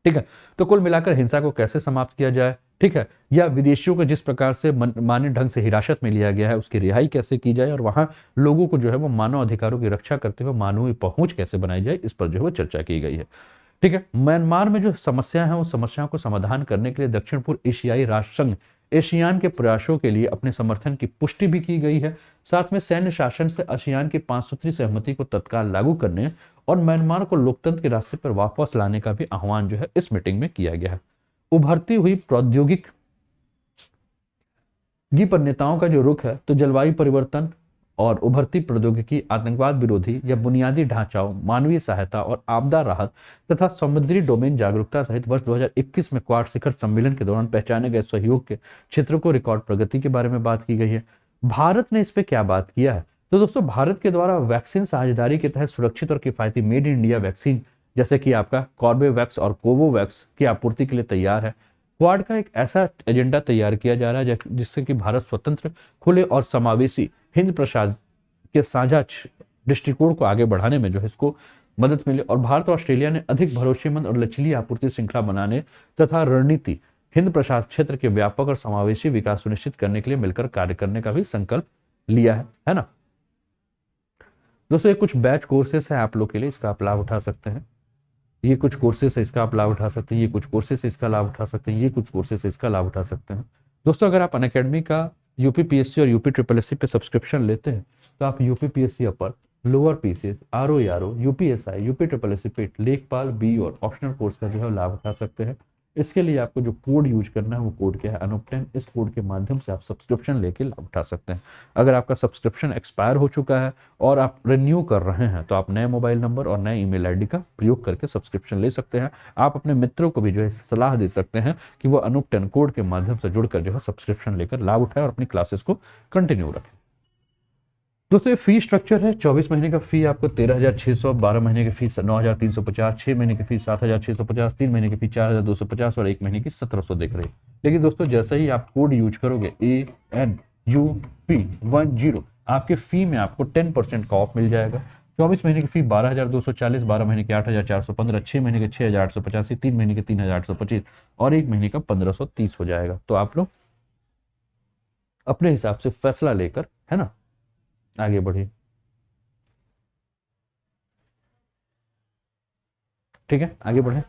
ठीक है, तो कुल मिलाकर हिंसा को कैसे समाप्त किया जाए, ठीक है, या विदेशियों को जिस प्रकार से मनमाने ढंग से हिरासत में लिया गया है उसकी रिहाई कैसे की जाए, और वहां लोगों को जो है वो मानव अधिकारों की रक्षा करते हुए मानवीय पहुंच कैसे बनाई जाए, इस पर जो है वो चर्चा की गई है। ठीक है, म्यांमार में जो समस्या है उस समस्याओं को समाधान करने के लिए दक्षिण पूर्व एशियाई राष्ट्र संघ एशियान के प्रयासों के लिए अपने समर्थन की पुष्टि भी की गई है। साथ में सैन्य शासन से आसियान की 5 सूत्री सहमति को तत्काल लागू करने और म्यांमार को लोकतंत्र के रास्ते पर वापस लाने का भी आह्वान जो है इस मीटिंग में किया गया है। उभरती हुई प्रौद्योगिक जी पर नेताओं का जो रुख है तो जलवायु परिवर्तन और उभरती प्रौद्योगिकी, आतंकवाद विरोधी या बुनियादी ढांचाओं, मानवीय सहायता और आपदा राहत तथा समुद्री डोमेन जागरूकता सहित वर्ष 2021 में क्वाड शिखर सम्मेलन के दौरान पहचाने गए सहयोग के क्षेत्रों को रिकॉर्ड प्रगति के बारे में बात की गई है। भारत ने इस पे क्या बात किया है? तो दोस्तों, भारत के द्वारा वैक्सीन साझेदारी के तहत सुरक्षित और किफायती मेड इन इंडिया वैक्सीन जैसे कि आपका कॉर्बेवैक्स और कोवोवैक्स की आपूर्ति के लिए तैयार है। क्वाड का एक ऐसा एजेंडा तैयार किया जा रहा है जिससे कि भारत स्वतंत्र, खुले और समावेशी हिंद प्रशांत के साझा दृष्टिकोण को आगे बढ़ाने में जो है इसको मदद मिले, और भारत और ऑस्ट्रेलिया ने अधिक भरोसेमंद और लचीली आपूर्ति श्रृंखला बनाने तथा रणनीति हिंद प्रशांत क्षेत्र के व्यापक और समावेशी विकास सुनिश्चित करने के लिए मिलकर कार्य करने का भी संकल्प लिया है ना। दोस्तों, ये कुछ बैच कोर्सेस है आप लोग के लिए, इसका आप लाभ उठा सकते हैं। ये कुछ कोर्सेस है, इसका आप लाभ उठा सकते हैं। ये कुछ कोर्सेस है, इसका लाभ उठा सकते हैं। ये कुछ कोर्सेस है, इसका लाभ उठा सकते हैं। दोस्तों, अगर आप अनअकैडमी का यूपीपीएससी और यूपी ट्रिपल एससी पे सब्सक्रिप्शन लेते हैं तो आप UPPSC upper, lower PCS, RO, UPSI, UP triple SC PET, Lekhpal बी और ऑप्शनल कोर्स का जो है लाभ उठा सकते हैं। इसके लिए आपको जो कोड यूज करना है वो कोड क्या है, अनूप10। इस कोड के माध्यम से आप सब्सक्रिप्शन लेके लाभ उठा सकते हैं। अगर आपका सब्सक्रिप्शन एक्सपायर हो चुका है और आप रिन्यू कर रहे हैं तो आप नए मोबाइल नंबर और नए ईमेल आईडी का प्रयोग करके सब्सक्रिप्शन ले सकते हैं। आप अपने मित्रों को भी जो है सलाह दे सकते हैं कि वो अनूप10 कोड के माध्यम से जुड़कर जो है सब्सक्रिप्शन लेकर लाभ उठाए और अपनी क्लासेस को कंटिन्यू रखें। दोस्तों, ये फी स्ट्रक्चर है। 24 महीने का फी आपको 13,600, 12 महीने की फीस 9,350, 6 महीने की फीस 7,650, 3 महीने की फीस 4,250 और 1 महीने की 1,700 देख रहे हैं। लेकिन दोस्तों, जैसे ही आप कोड यूज करोगे ANUP10, आपके फी में आपको 10% का ऑफ मिल जाएगा। 24 महीने की फी 12,240, 12 महीने की 8,415, 6 महीने के 6,885, 3 महीने के 3,825 और 1 महीने का 1,530 हो जाएगा। तो आप लोग अपने हिसाब से फैसला लेकर, है ना, आगे बढ़िए। ठीक है, आगे बढ़े।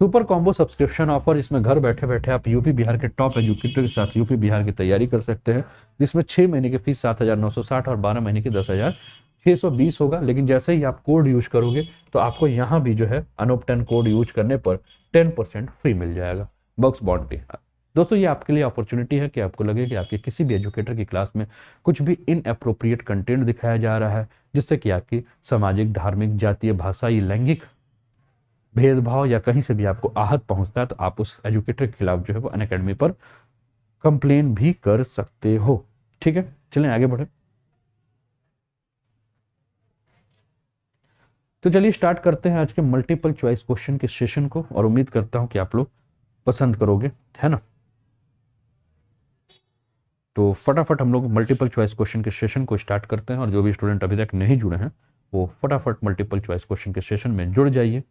सुपर कॉम्बो सब्सक्रिप्शन ऑफर, इसमें घर बैठे बैठे आप यूपी बिहार के टॉप एजुकेटर के साथ यूपी बिहार की तैयारी कर सकते हैं, जिसमें 6 महीने की फीस 7,960 और 12 महीने की 10,620 होगा। लेकिन जैसे ही आप कोड यूज करोगे तो आपको यहाँ भी जो है अनूप10 कोड यूज करने पर 10% फ्री मिल जाएगा। बक्स बॉन्टी। दोस्तों, ये आपके लिए अपॉर्चुनिटी है कि आपको लगे कि आपके किसी भी एजुकेटर की क्लास में कुछ भी इनअप्रोप्रिएट कंटेंट दिखाया जा रहा है जिससे कि आपकी सामाजिक, धार्मिक, जातीय, भाषाई, लैंगिक भेदभाव या कहीं से भी आपको आहत पहुंचता है तो आप उस एजुकेटर के खिलाफ जो है वो अनअकैडमी पर कंप्लेन भी कर सकते हो। ठीक है, चलें आगे बढ़े। तो चलिए स्टार्ट करते हैं आज के मल्टीपल चॉइस क्वेश्चन के सेशन को, और उम्मीद करता हूं कि आप लोग पसंद करोगे, है ना। तो फटाफट हम लोग मल्टीपल चॉइस क्वेश्चन के सेशन को स्टार्ट करते हैं, और जो भी स्टूडेंट अभी तक नहीं जुड़े हैं वो फटाफट मल्टीपल चॉइस क्वेश्चन के सेशन में जुड़ जाइए।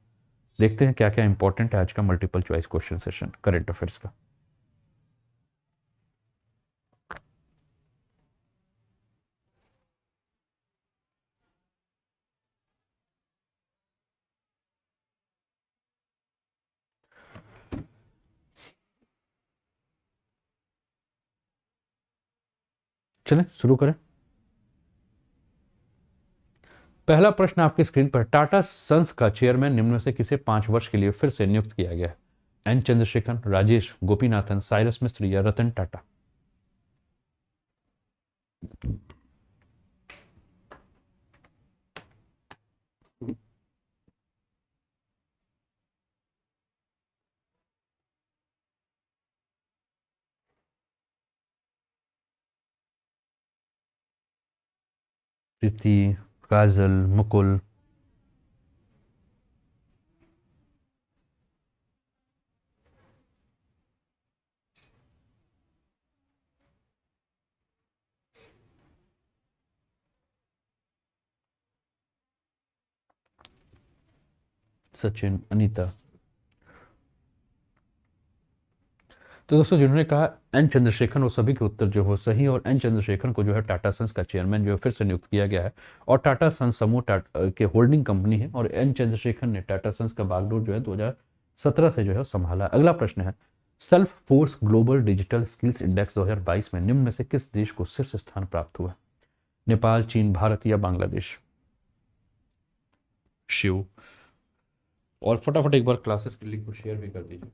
देखते हैं क्या क्या इंपॉर्टेंट है आज का multiple choice question session current affairs का। चलें शुरू करें। पहला प्रश्न आपकी स्क्रीन पर, टाटा सन्स का चेयरमैन निम्न में से किसे 5 वर्ष के लिए फिर से नियुक्त किया गया है? एन चंद्रशेखर, राजेश गोपीनाथन, साइरस मिस्त्री या रतन टाटा? प्रीति, काजल, मुकुल? सचिन, अनीता? तो दोस्तों, जिन्होंने कहा एन चंद्रशेखर, वो सभी के उत्तर जो हो सही, और एन चंद्रशेखर को जो है टाटा सन्स का चेयरमैन जो है फिर से नियुक्त किया गया है। और टाटा सन्स समूह के होल्डिंग कंपनी है, और एन चंद्रशेखर ने टाटा सन्स का बागडोर जो है 2017 से जो है संभाला। अगला प्रश्न है, self force global digital skills index 2022 में निम्न में से किस देश को शीर्ष स्थान प्राप्त हुआ? नेपाल, चीन, भारत या बांग्लादेश? शिव। और फटाफट एक बार क्लासेस के लिंक को शेयर भी कर दीजिए।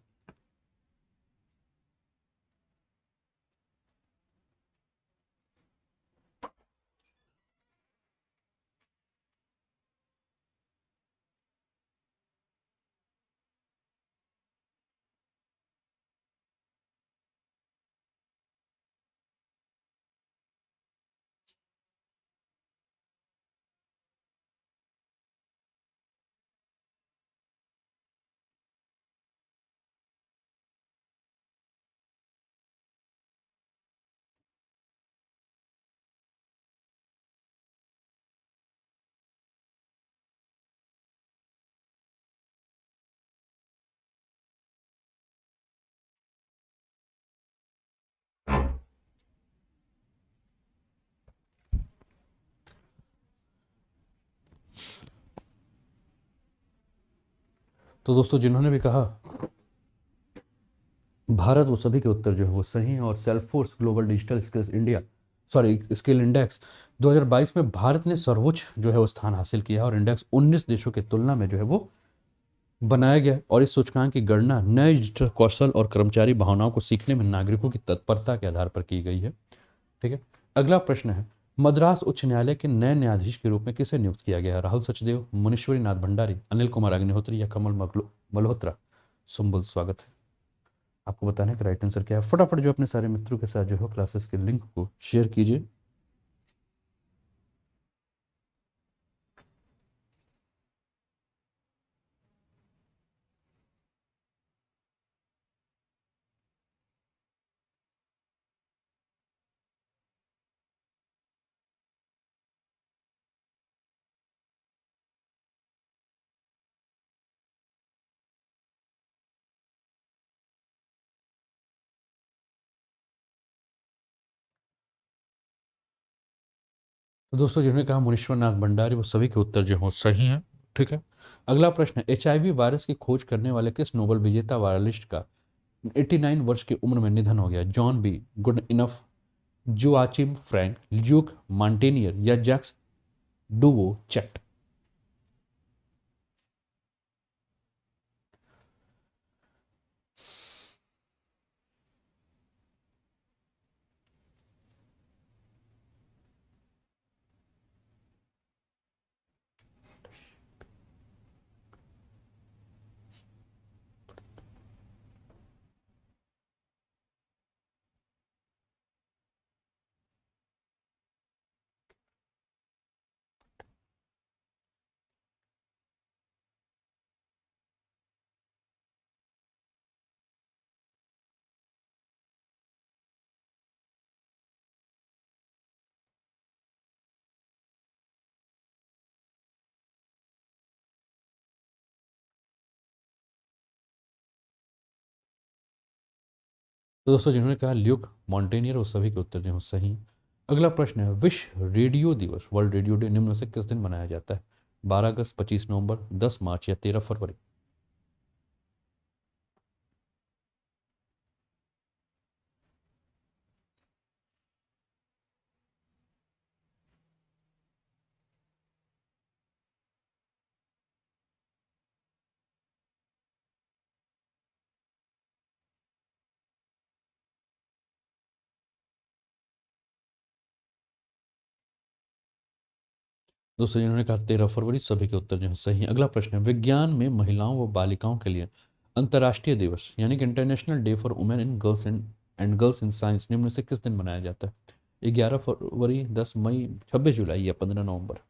तो दोस्तों जिन्होंने भी कहा भारत, वो सभी के उत्तर जो है वो सही है। और self force global digital skills India, sorry skill index 2022 में भारत ने सर्वोच्च जो है वो स्थान हासिल किया और इंडेक्स 19 देशों की तुलना में जो है वो बनाया गया। और इस सूचकांक की गणना नए डिजिटल कौशल और कर्मचारी भावनाओं को सीखने में नागरिकों की तत्परता के आधार पर की गई है। ठीक है। अगला प्रश्न है, मद्रास उच्च न्यायालय के नए न्यायाधीश के रूप में किसे नियुक्त किया गया है? राहुल सचदेव, मुनीश्वरी नाथ भंडारी, अनिल कुमार अग्निहोत्री या कमल मल्होत्रा? सुम्बुल, स्वागत है। आपको बताने का राइट आंसर क्या है। फटाफट जो अपने सारे मित्रों के साथ जो है क्लासेस के लिंक को शेयर कीजिए। तो दोस्तों जिन्होंने कहा मुनीश्वर नाथ भंडारी, वो सभी के उत्तर जो हो सही हैं। ठीक है। अगला प्रश्न है, HIV वायरस की खोज करने वाले किस नोबेल विजेता वायरलिस्ट का 89 वर्ष की उम्र में निधन हो गया? John B Goodenough, Joachim Frank, Luc Montagnier या जैक्स डुवो चेट? तो दोस्तों जिन्होंने कहा ल्यूक मॉन्टेनियर, वो सभी के उत्तर जो हैं सही हैं। अगला प्रश्न है, विश्व रेडियो दिवस, वर्ल्ड रेडियो डे, निम्न में से किस दिन मनाया जाता है? 12 अगस्त, 25 नवंबर, 10 मार्च या 13 फरवरी? दोस्तों जिन्होंने कहा 13 फरवरी, सभी के उत्तर जो है सही हैं। अगला प्रश्न है, विज्ञान में महिलाओं व बालिकाओं के लिए अंतर्राष्ट्रीय दिवस यानी कि international day for women in girls in science निम्न में से किस दिन मनाया जाता है? 11 फरवरी, 10 मई, 26 जुलाई या 15 नवंबर?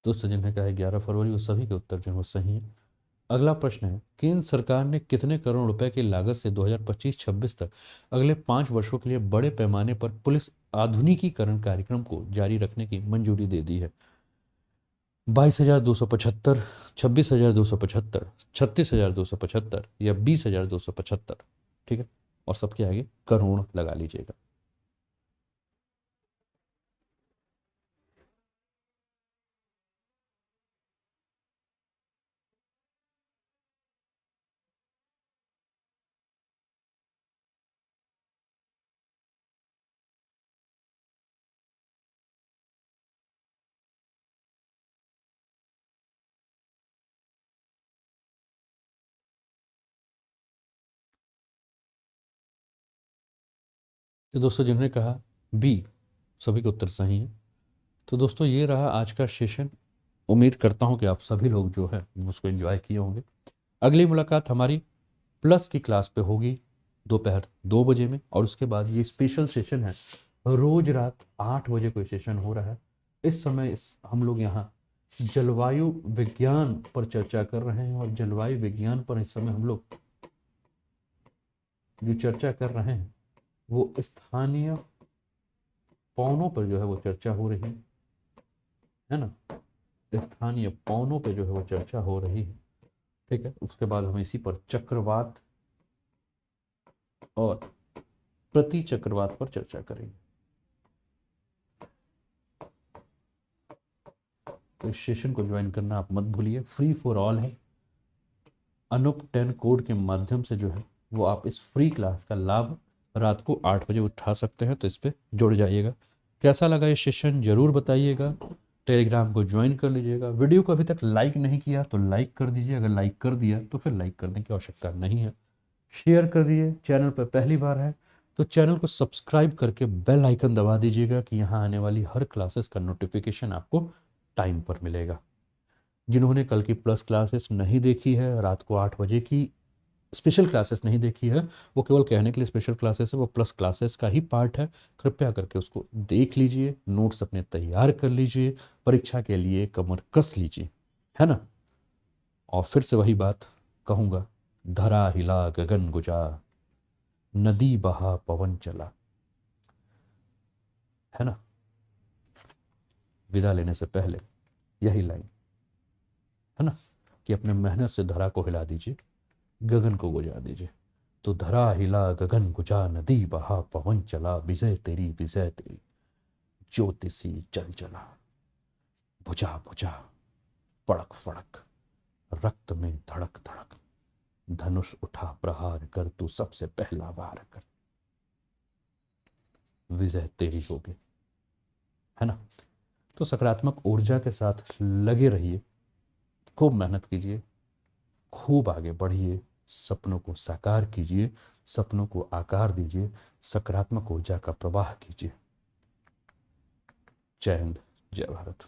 दोस्तों जिन्होंने कहा 11 फरवरी, वो सभी के उत्तर जो है वो सही है। अगला प्रश्न है, केंद्र सरकार ने कितने करोड़ रुपए की लागत से 2025-26 तक अगले 5 वर्षों के लिए बड़े पैमाने पर पुलिस आधुनिकीकरण कार्यक्रम को जारी रखने की मंजूरी दे दी है? 22,275, 26,275, 36,275 या 20,275? ठीक है। और सबके आगे करोड़ लगा लीजिएगा। तो दोस्तों जिन्होंने कहा बी, सभी के उत्तर सही हैं। तो दोस्तों ये रहा आज का सेशन। उम्मीद करता हूँ कि आप सभी लोग जो है उसको एंजॉय किए होंगे। अगली मुलाकात हमारी प्लस की क्लास पे होगी दोपहर 2 बजे में, और उसके बाद ये स्पेशल सेशन है, रोज रात 8 बजे कोई सेशन हो रहा है। इस समय हम लोग यहाँ जलवायु विज्ञान पर चर्चा कर रहे हैं, और जलवायु विज्ञान पर इस समय हम लोग जो चर्चा कर रहे हैं वो स्थानीय पौनों पर जो है वो चर्चा हो रही है ना, स्थानीय पौनों पे जो है वो चर्चा हो रही है। ठीक है, उसके बाद हम इसी पर चक्रवात और प्रति चक्रवात पर चर्चा करेंगे। तो इस सेशन को ज्वाइन करना आप मत भूलिए, फ्री फॉर ऑल है। अनूप 10 कोड के माध्यम से जो है वो आप इस फ्री क्लास का लाभ रात को 8 बजे उठा सकते हैं। तो इस पर जुड़ जाइएगा। कैसा लगा ये सेशन ज़रूर बताइएगा। टेलीग्राम को ज्वाइन कर लीजिएगा। वीडियो को अभी तक लाइक नहीं किया तो लाइक कर दीजिए, अगर लाइक कर दिया तो फिर लाइक करने की आवश्यकता नहीं है। शेयर कर दीजिए। चैनल पर पहली बार है तो चैनल को सब्सक्राइब करके बेल आइकन दबा दीजिएगा कि यहाँ आने वाली हर क्लासेस का नोटिफिकेशन आपको टाइम पर मिलेगा। जिन्होंने कल की प्लस क्लासेस नहीं देखी है, रात को 8 बजे की स्पेशल क्लासेस नहीं देखी है, वो केवल कहने के लिए स्पेशल क्लासेस है, वो प्लस क्लासेस का ही पार्ट है। कृपया करके उसको देख लीजिए, नोट्स अपने तैयार कर लीजिए, परीक्षा के लिए कमर कस लीजिए, है ना। और फिर से वही बात कहूँगा, धरा हिला गगन गुजा, नदी बहा पवन चला, है ना। विदा लेने से पहले यही लाइन, है ना, कि अपने मेहनत से धरा को हिला दीजिए, गगन को गुजा दीजिए। तो धरा हिला गगन गुजा, नदी बहा पवन चला, विजय तेरी ज्योतिषी चल चला, भुजा भुजा फड़क फड़क, रक्त में धड़क धड़क, धनुष उठा प्रहार कर, तू सबसे पहला वार कर, विजय तेरी होगी, है ना। तो सकारात्मक ऊर्जा के साथ लगे रहिए, खूब मेहनत कीजिए, खूब आगे बढ़िए, सपनों को साकार कीजिए, सपनों को आकार दीजिए, सकारात्मक ऊर्जा का प्रवाह कीजिए। जय हिंद, जय भारत।